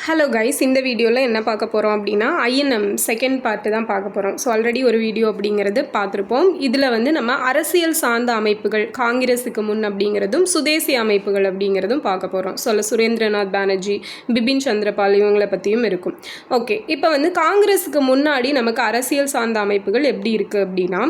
Hello guys, இந்த வீடியோவில் என்ன பார்க்க போகிறோம் அப்படின்னா ஐஎன்எம் செகண்ட் பார்ட்டு தான் பார்க்க போகிறோம். ஸோ ஆல்ரெடி ஒரு வீடியோ அப்படிங்கிறது பார்த்துருப்போம். இதில் வந்து நம்ம அரசியல் சார்ந்த அமைப்புகள் காங்கிரஸுக்கு முன் அப்படிங்கிறதும் சுதேசி அமைப்புகள் அப்படிங்கிறதும் பார்க்க போகிறோம். சுரேந்திரநாத் பானர்ஜி, பிபின் சந்திரபால் இவங்களை பற்றியும் இருக்கும். ஓகே, இப்போ வந்து காங்கிரஸுக்கு முன்னாடி நமக்கு அரசியல் சார்ந்த அமைப்புகள் எப்படி இருக்குது அப்படின்னா,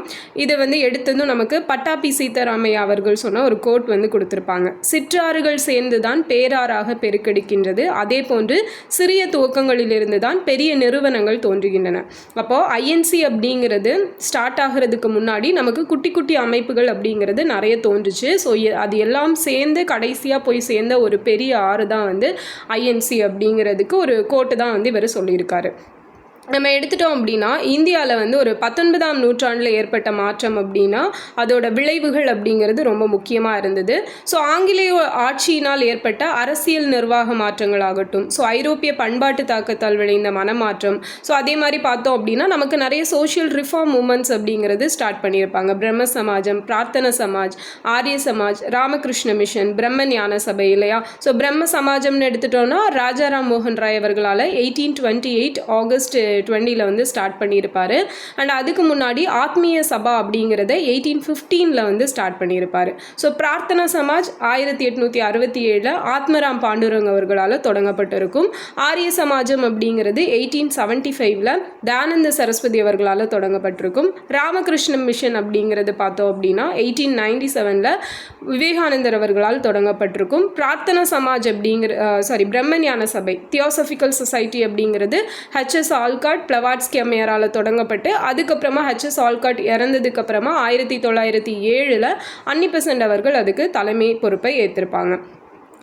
இதை வந்து எடுத்ததும் நமக்கு பட்டாபி சீதாராமையா அவர்கள் சொன்ன ஒரு கோட் வந்து கொடுத்துருப்பாங்க. சிற்றாறுகள் சேர்ந்து தான் பேராறாக பெருக்கெடுக்கின்றது, அதே போன்று சிறிய துவக்கங்களிலிருந்து தான் பெரிய நிறுவனங்கள் தோன்றுகின்றன. அப்போது ஐஎன்சி அப்படிங்கிறது ஸ்டார்ட் ஆகிறதுக்கு முன்னாடி நமக்கு குட்டி குட்டி அமைப்புகள் அப்படிங்கிறது நிறைய தோன்றுச்சு. ஸோ அது எல்லாம் சேர்ந்து கடைசியாக போய் சேர்ந்த ஒரு பெரிய ஆறு தான் வந்து ஐஎன்சி அப்படிங்கிறதுக்கு ஒரு கோட்டு தான் வந்து இவர் சொல்லியிருக்காரு. நம்ம எடுத்துட்டோம் அப்படின்னா, இந்தியாவில் வந்து ஒரு 19ஆம் நூற்றாண்டில் ஏற்பட்ட மாற்றம் அப்படின்னா அதோட விளைவுகள் அப்படிங்கிறது ரொம்ப முக்கியமாக இருந்தது. ஸோ ஆங்கிலேய ஆட்சியினால் ஏற்பட்ட அரசியல் நிர்வாக மாற்றங்கள் ஆகட்டும், ஸோ ஐரோப்பிய பண்பாட்டு தாக்கத்தால் விளைந்த மனமாற்றம், ஸோ அதே மாதிரி பார்த்தோம் அப்படின்னா நமக்கு நிறைய சோஷியல் ரிஃபார்ம் மூமெண்ட்ஸ் அப்படிங்கிறது ஸ்டார்ட் பண்ணியிருப்பாங்க. பிரம்ம சமாஜம், பிரார்த்தன சமாஜ், ஆரிய சமாஜ், ராமகிருஷ்ண மிஷன், பிரம்ம ஞான சபை இல்லையா. ஸோ பிரம்ம சமாஜம்னு எடுத்துட்டோம்னா ராஜாராம் மோகன் ராய் அவர்களால் 1828 ஆகஸ்ட் 20 வந்து ஸ்டார்ட் பண்ணியிருப்பார். அண்ட் அதுக்கு முன்னாடி ஆத்மீய சபா அப்படிங்கிறத 1815 வந்து ஸ்டார்ட் பண்ணியிருப்பார். ஸோ பிரார்த்தனா சமாஜ் 1867 ஆத்மராம் பாண்டுரங் அவர்களால் தொடங்கப்பட்டிருக்கும். ஆரிய சமாஜம் அப்படிங்கிறது 1875 தயானந்த சரஸ்வதி அவர்களால் தொடங்கப்பட்டிருக்கும். ராமகிருஷ்ண மிஷன் அப்படிங்கிறது பார்த்தோம் அப்படின்னா 1897 விவேகானந்தர் அவர்களால் தொடங்கப்பட்டிருக்கும். பிரார்த்தனா சமாஜ் அப்படிங்கிற பிரம்மஞான சபை தியோசபிக்கல் சொசைட்டி அப்படிங்கிறது ஹெச்எஸ் ஆல்காட் பிளவாட்ஸ்கி அம்மையாரால் தொடங்கப்பட்டு அதுக்கப்புறமா ஹெச்எஸ் ஆல்காட் இறந்ததுக்கு அப்புறமா 1907 அன்னி பெசன்ட் அவர்கள் அதுக்கு தலைமை பொறுப்பை ஏற்றிருப்பாங்க.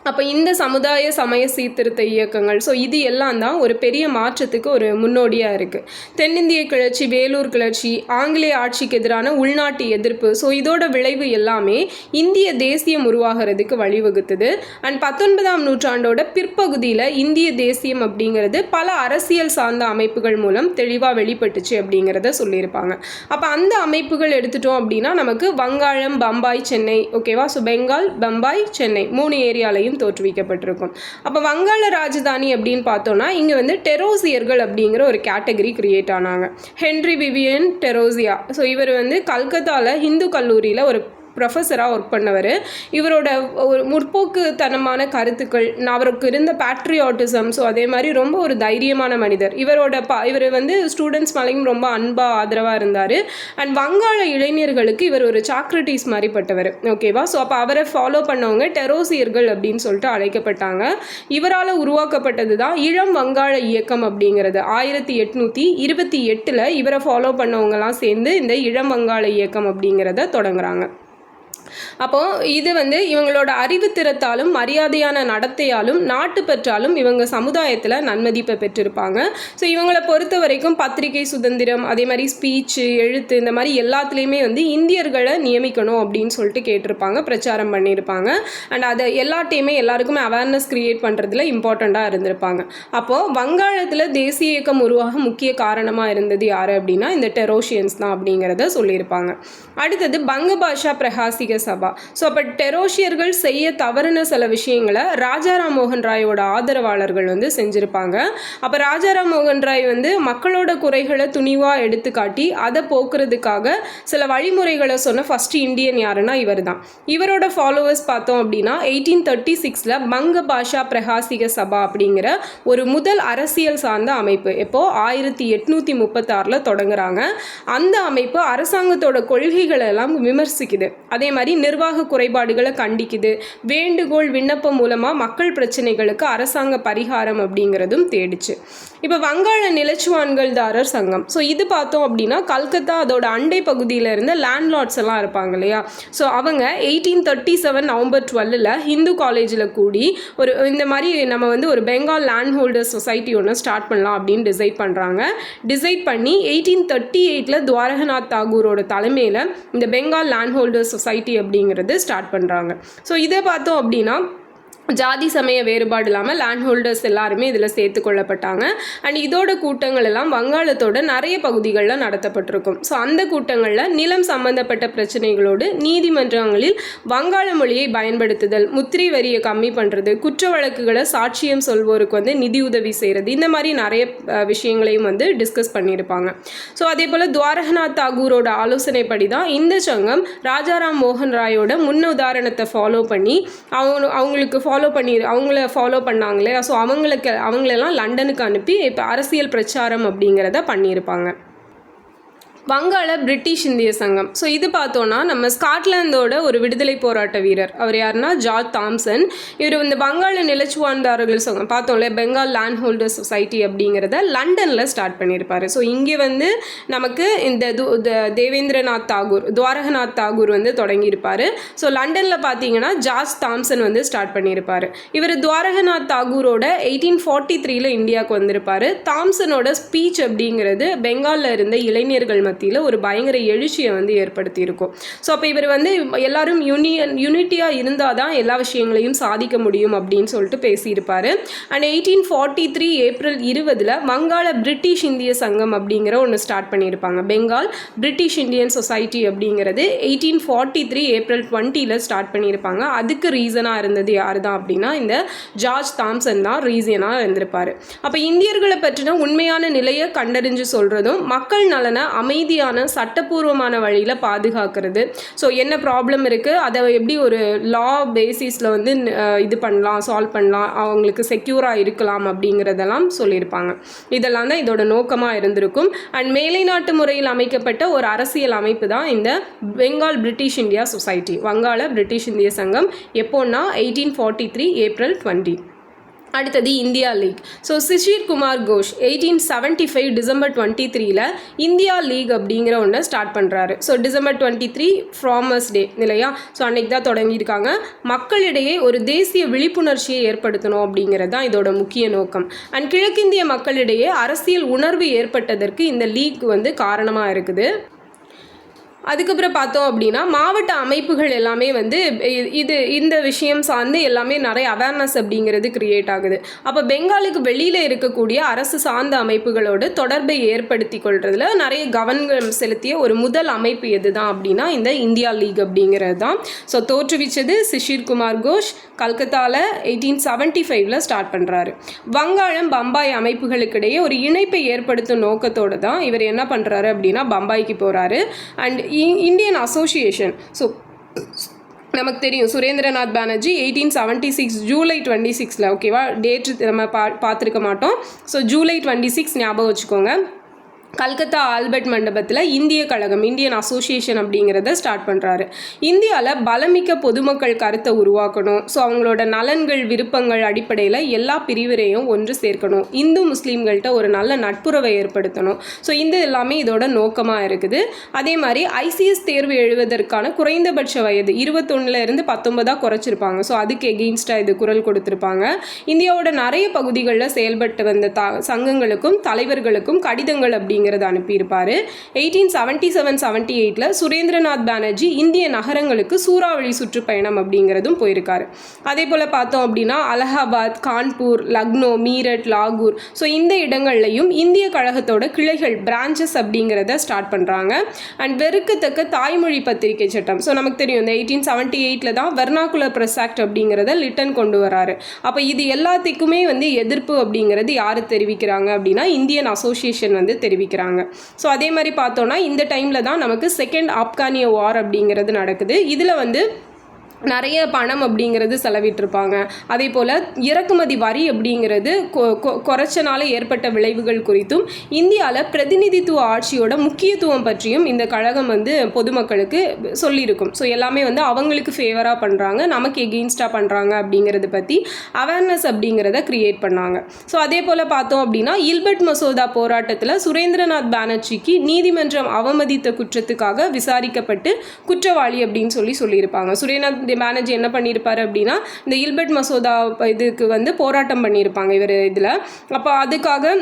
அப்போ இந்த சமுதாய சமய சீர்திருத்த இயக்கங்கள், ஸோ இது எல்லாம் தான் ஒரு பெரிய மாற்றத்துக்கு ஒரு முன்னோடியாக இருக்குது. தென்னிந்திய கிளர்ச்சி, வேலூர் கிளர்ச்சி, ஆங்கிலேய ஆட்சிக்கு எதிரான உள்நாட்டு எதிர்ப்பு, ஸோ இதோட விளைவு எல்லாமே இந்திய தேசியம் உருவாகிறதுக்கு வழிவகுத்துது. அண்ட் 19ஆம் நூற்றாண்டோட பிற்பகுதியில் இந்திய தேசியம் அப்படிங்கிறது பல அரசியல் சார்ந்த அமைப்புகள் மூலம் தெளிவாக வெளிப்பட்டுச்சு அப்படிங்கிறத சொல்லியிருப்பாங்க. அப்போ அந்த அமைப்புகள் எடுத்துட்டோம் அப்படின்னா நமக்கு வங்காளம், பம்பாய், சென்னை, ஓகேவா. ஸோ பெங்கால், பம்பாய், சென்னை 3 ஏரியாலையும் தோற்றுவிக்கப்பட்டிருக்கும். அப்போ வங்காள ராஜதானி அப்படின்னு பார்த்தோம்னா இங்கே வந்து டெரோசியர்கள் அப்படிங்கிற ஒரு கேட்டகரி கிரியேட் ஆனாங்க. ஹென்ரி விவியன் டெரோசியா, ஸோ இவர் வந்து கல்கத்தாவில் ஹிந்து கல்லூரியில் ஒரு ப்ரொஃபஸராக ஒர்க் பண்ணவர். இவரோட ஒரு முற்போக்குத்தனமான கருத்துக்கள், அவருக்கு இருந்த பேட்ரியாட்டிசம், ஸோ அதே மாதிரி ரொம்ப ஒரு தைரியமான மனிதர். இவர் வந்து ஸ்டூடெண்ட்ஸ் மேலேயும் ரொம்ப அன்பாக ஆதரவாக இருந்தார். அண்ட் வங்காள இளைஞர்களுக்கு இவர் ஒரு சாக்ரட்டிஸ் மாதிரி பட்டவர், ஓகேவா. ஸோ அப்போ அவரை ஃபாலோ பண்ணவங்க டெரோசியர்கள் அப்படின்னு சொல்லிட்டு அழைக்கப்பட்டாங்க. இவரால் உருவாக்கப்பட்டது தான் இளம் வங்காள இயக்கம் அப்படிங்கிறது. 1828 இவரை ஃபாலோ பண்ணவங்கலாம் சேர்ந்து இந்த இளம் வங்காள இயக்கம் அப்படிங்கிறத தொடங்குறாங்க. அப்போது இது வந்து இவங்களோட அறிவுத்திறத்தாலும் மரியாதையான நடத்தையாலும் நாட்டுப்பற்றாலும் இவங்க சமுதாயத்தில் நன்மதிப்பை பெற்றிருப்பாங்க. ஸோ இவங்களை பொறுத்த வரைக்கும் பத்திரிகை சுதந்திரம், அதே மாதிரி ஸ்பீச்சு, எழுத்து, இந்த மாதிரி எல்லாத்துலேயுமே வந்து இந்தியர்களை நியமிக்கணும் அப்படின்னு சொல்லிட்டு கேட்டிருப்பாங்க, பிரச்சாரம் பண்ணியிருப்பாங்க. அண்ட் அதை எல்லாத்தையுமே எல்லாருக்குமே அவேர்னஸ் க்ரியேட் பண்ணுறதுல இம்பார்ட்டண்ட்டாக இருந்திருப்பாங்க. அப்போது வங்காளத்தில் தேசிய இயக்கம் உருவாக முக்கிய காரணமாக இருந்தது யார் அப்படின்னா இந்த டெரோஷியன்ஸ் தான் அப்படிங்கிறத சொல்லியிருப்பாங்க. அடுத்தது பங்க பாஷா பிரகாசிக சபா. ஸோ அப்போ டெரோஷியர்கள் செய்ய தவறுன சில விஷயங்களை ராஜாராம் மோகன் ராயோட ஆதரவாளர்கள் வந்து செஞ்சுருப்பாங்க. அப்போ ராஜாராம் மோகன் ராய் வந்து மக்களோட குறைகளை துணிவாக எடுத்துக்காட்டி அதை போக்குறதுக்காக சில வழிமுறைகளை சொன்ன ஃபர்ஸ்ட் இந்தியன் யாருன்னா இவர் தான். இவரோட ஃபாலோவர்ஸ் பார்த்தோம் அப்படின்னா 1836 பங்க பாஷா பிரகாசிக சபா அப்படிங்கிற ஒரு முதல் அரசியல் சார்ந்த அமைப்பு எப்போ 1836 தொடங்குறாங்க. அந்த அமைப்பு அரசாங்கத்தோட கொள்கைகளை எல்லாம் விமர்சிக்குது, அதே மாதிரி நிர்வாக குறைபாடுகளை கண்டிக்குது, வேண்டுகோள் விண்ணப்பம் மூலமாக மக்கள் பிரச்சனைகளுக்கு அரசாங்க பரிகாரம் அப்படிங்கிறதும் தேடிச்சு. இப்போ வங்காள நிலச்சுவான்கள்தாரர் சங்கம், ஸோ இது பார்த்தோம் அப்படின்னா கல்கத்தா அதோட அண்டை பகுதியில் இருந்த லேண்ட்லார்ட்ஸ் எல்லாம் இருப்பாங்க இல்லையா. ஸோ அவங்க 1837 நவம்பர் 12 ஹிந்து காலேஜில் கூடி இந்த மாதிரி நம்ம வந்து ஒரு பெங்கால் லேண்ட் ஹோல்டர்ஸ் சொசைட்டி ஒன்று ஸ்டார்ட் பண்ணலாம் அப்படின்னு டிசைட் பண்ணி 1838 துவாரகநாத் தாகூரோட தலைமையில் இந்த பெங்கால் லேண்ட் ஹோல்டர்ஸ் சொசைட்டி அப்படிங்கிறது ஸ்டார்ட் பண்ணுறாங்க. ஸோ இதை பார்த்தோம் அப்படின்னா ஜாதி சமய வேறுபாடு இல்லாமல் லேண்ட் ஹோல்டர்ஸ் எல்லாருமே இதில் சேர்த்து கொள்ளப்பட்டாங்க. அண்ட் இதோட கூட்டங்கள் எல்லாம் வங்காளத்தோட நிறைய பகுதிகளில் நடத்தப்பட்டிருக்கும். ஸோ அந்த கூட்டங்களில் நிலம் சம்பந்தப்பட்ட பிரச்சனைகளோடு நீதிமன்றங்களில் வங்காள மொழியை பயன்படுத்துதல், முத்திரை வரியை கம்மி பண்ணுறது, குற்ற வழக்குகளை சாட்சியம் சொல்வோருக்கு வந்து நிதியுதவி செய்கிறது, இந்த மாதிரி நிறைய விஷயங்களையும் வந்து டிஸ்கஸ் பண்ணியிருப்பாங்க. ஸோ அதே போல் துவாரகநாத் தாகூரோட ஆலோசனைப்படி தான் இந்த சங்கம் ராஜாராம் மோகன் ராயோட முன் உதாரணத்தை ஃபாலோ பண்ணி அவங்களுக்கு அவங்கள ஃபாலோ பண்ணாங்களே. ஸோ அவங்களெல்லாம் லண்டனுக்கு அனுப்பி இப்போ அரசியல் பிரச்சாரம் அப்படிங்கிறத பண்ணியிருப்பாங்க. வங்காள பிரிட்டிஷ் இந்திய சங்கம். ஸோ இது பார்த்தோன்னா நம்ம ஸ்காட்லாந்தோட ஒரு விடுதலை போராட்ட வீரர், அவர் யாருன்னா ஜார்ஜ் தாம்சன். இவர் இந்த வங்காள நிலச்சுவார்ந்தார்கள் சங்கம் பார்த்தோம்ல, பெங்கால் லேண்ட் ஹோல்டர் சொசைட்டி அப்படிங்கிறத லண்டனில் ஸ்டார்ட் பண்ணியிருப்பார். ஸோ இங்கே வந்து நமக்கு இந்த தேவேந்திரநாத் தாகூர், துவாரகநாத் தாகூர் வந்து தொடங்கியிருப்பார். ஸோ லண்டனில் பார்த்தீங்கன்னா ஜார்ஜ் தாம்சன் வந்து ஸ்டார்ட் பண்ணியிருப்பார். இவர் துவாரகநாத் தாகூரோட 1843 இந்தியாவுக்கு வந்திருப்பார். தாம்சனோட ஸ்பீச் அப்படிங்கிறது பெங்காலில் இருந்த இளைஞர்கள் ஒரு பயங்கர எழுச்சியை வந்து ஏற்படுத்தி இருக்கும். ஸோ அப்போ இவர் வந்து எல்லாரும் யூனிட்டியாக இருந்தால் தான் எல்லா விஷயங்களையும் சாதிக்க முடியும் அப்படின்னு சொல்லிட்டு பேசியிருப்பார். அண்ட் 1843 ஏப்ரல் 20 வங்காள பிரிட்டிஷ் இந்திய சங்கம் அப்படிங்கிற ஒன்று ஸ்டார்ட் பண்ணியிருப்பாங்க. பெங்கால் பிரிட்டிஷ் இந்தியன் சொசைட்டி அப்படிங்கிறது 1843 ஏப்ரல் 20 ஸ்டார்ட் பண்ணியிருப்பாங்க. அதுக்கு ரீசனாக இருந்தது யார் தான் அப்படின்னா இந்த ஜார்ஜ் தாம்சன் தான் ரீசனாக இருந்திருப்பார். அப்போ இந்தியர்களை பற்றின உண்மையான நிலையை கண்டறிஞ்சு சொல்கிறதும் மக்கள் நலனை அமைதியான சட்டப்பூர்வமான வழியில் பாதுகாக்கிறது. ஸோ என்ன ப்ராப்ளம் இருக்குது, அதை எப்படி ஒரு லா பேசிஸில் வந்து இது பண்ணலாம், சால்வ் பண்ணலாம், அவங்களுக்கு செக்யூராக இருக்கலாம் அப்படிங்கிறதெல்லாம் சொல்லியிருப்பாங்க. இதெல்லாம் தான் இதோட நோக்கமாக இருந்திருக்கும். அண்ட் மேலை நாட்டு முறையில் அமைக்கப்பட்ட ஒரு அரசியல் அமைப்பு தான் இந்த பெங்கால் பிரிட்டிஷ் இந்தியா சொசைட்டி, வங்காள பிரிட்டிஷ் இந்திய சங்கம். எப்போன்னா 1843 ஏப்ரல் 20. அடுத்தது India league. So Shishir Kumar Ghosh 1875 December 23 India league அப்படிங்கிற ஒன்று ஸ்டார்ட் பண்ணுறாரு. ஸோ டிசம்பர் 23 ஃபார்மர்ஸ் டே இல்லையா, ஸோ அன்றைக்கி தான் தொடங்கியிருக்காங்க. மக்களிடையே ஒரு தேசிய விழிப்புணர்ச்சியை ஏற்படுத்தணும் அப்படிங்கிறது தான் இதோட முக்கிய நோக்கம். அண்ட் கிழக்கிந்திய மக்களிடையே அரசியல் உணர்வு ஏற்பட்டதற்கு இந்த லீக் வந்து காரணமாக இருக்குது. அதுக்கப்புறம் பார்த்தோம் அப்படின்னா மாவட்ட அமைப்புகள் எல்லாமே வந்து இந்த விஷயம் சார்ந்து எல்லாமே நிறைய அவேர்னஸ் அப்படிங்கிறது கிரியேட் ஆகுது. அப்போ பெங்காலுக்கு வெளியில் இருக்கக்கூடிய அரசு சார்ந்த அமைப்புகளோடு தொடர்பை ஏற்படுத்தி கொள்றதுல நிறைய கவனம் செலுத்திய ஒரு முதல் அமைப்பு எது தான் அப்படின்னா இந்த இந்தியா லீக் அப்படிங்கிறது தான். ஸோ தோற்றுவிச்சது சிஷிர் குமார் கோஷ் கல்கத்தாவில் 1875 ஸ்டார்ட் பண்ணுறாரு. வங்காளம் பம்பாய் அமைப்புகளுக்கிடையே ஒரு இணைப்பை ஏற்படுத்தும் நோக்கத்தோடு தான் இவர் என்ன பண்ணுறாரு அப்படின்னா பம்பாய்க்கு போகிறாரு. அண்ட் இந்தியன் அசோசியேஷன், ஸோ நமக்கு தெரியும் சுரேந்திரநாத் பானர்ஜி 1876 ஜூலை 26 ஓகேவா, டேட் நம்ம பார்த்துருக்க மாட்டோம். ஸோ ஜூலை 26 ஞாபகம் வச்சுக்கோங்க. கல்கத்தா ஆல்பர்ட் மண்டபத்தில் இந்திய கழகம், இந்தியன் அசோசியேஷன் அப்படிங்கிறத ஸ்டார்ட் பண்ணுறாரு. இந்தியாவில் பலமிக்க பொதுமக்கள் கருத்தை உருவாக்கணும். ஸோ அவங்களோட நலன்கள் விருப்பங்கள் அடிப்படையில் எல்லா பிரிவினையும் ஒன்று சேர்க்கணும். இந்து முஸ்லீம்கள்கிட்ட ஒரு நல்ல நட்புறவை ஏற்படுத்தணும். ஸோ இந்த எல்லாமே இதோட நோக்கமாக இருக்குது. அதே மாதிரி ICS தேர்வு எழுதுவதற்கான குறைந்தபட்ச வயது 21 19 குறைச்சிருப்பாங்க. ஸோ அதுக்கு எகெயின்ஸ்டாக இது குரல் கொடுத்துருப்பாங்க. இந்தியாவோட நிறைய பகுதிகளில் செயல்பட்டு வந்த சங்கங்களுக்கும் தலைவர்களுக்கும் கடிதங்கள் அப்படிங்கிறத அனுப்பியிருப்பார். 1877-78 சுரேந்திரநாத் பானர்ஜி இந்திய நகரங்களுக்கு சூறாவளி சுற்றுப்பயணம் அப்படிங்கிறதும் போயிருக்காரு. அதே போல் பார்த்தோம் அப்படின்னா அலகாபாத், கான்பூர், லக்னோ, மீரட், லாகூர், ஸோ இந்த இடங்கள்லையும் இந்திய கழகத்தோட கிளைகள் பிரான்ச்சஸ் அப்படிங்கிறத ஸ்டார்ட் பண்ணுறாங்க. அண்ட் வெறுக்கத்தக்க தாய்மொழி பத்திரிகை சட்டம், ஸோ நமக்கு தெரியும் இந்த 1878 தான் வெர்னாகுலர் ப்ரெஸ் ஆக்ட் அப்படிங்கிறத லிட்டன் கொண்டு வராரு. அப்போ இது எல்லாத்துக்குமே வந்து எதிர்ப்பு அப்படிங்கிறது யார் தெரிவிக்கிறாங்க அப்படின்னா இந்தியன் அசோசியேஷன் வந்து தெரிவிக்கிறாங்க. ஸோ அதே மாதிரி பார்த்தோன்னா இந்த டைமில் தான் நமக்கு செகண்ட் ஆப்கானிய வார் அப்படிங்கிறது நடக்குது. இதில் வந்து நிறைய பணம் அப்படிங்கிறது செலவிட்டிருப்பாங்க. அதே போல் இறக்குமதி வரி அப்படிங்கிறது குறைச்சனால ஏற்பட்ட விளைவுகள் குறித்தும் இந்தியாவில் பிரதிநிதித்துவ ஆட்சியோட முக்கியத்துவம் பற்றியும் இந்த கழகம் வந்து பொதுமக்களுக்கு சொல்லியிருக்கும். ஸோ எல்லாமே வந்து அவங்களுக்கு ஃபேவராக பண்ணுறாங்க, நமக்கு எகெயின்ஸ்டாக பண்ணுறாங்க அப்படிங்கிறத பற்றி அவேர்னஸ் அப்படிங்கிறத க்ரியேட் பண்ணாங்க. ஸோ அதே போல் பார்த்தோம் அப்படின்னா இல்பர்ட் மசோதா போராட்டத்தில் சுரேந்திரநாத் பானர்ஜிக்கு நீதிமன்றம் அவமதித்த குற்றத்துக்காக விசாரிக்கப்பட்டு குற்றவாளி அப்படின்னு சொல்லியிருப்பாங்க. சுரேந்திரநாத் பானர்ஜி என்ன பண்ணியிருப்பாரு அப்படின்னா இந்த இல்பர்ட் மசோதா இதுக்கு வந்து போராட்டம் பண்ணியிருப்பாங்க இவர் இதில். அப்போ அதுக்காக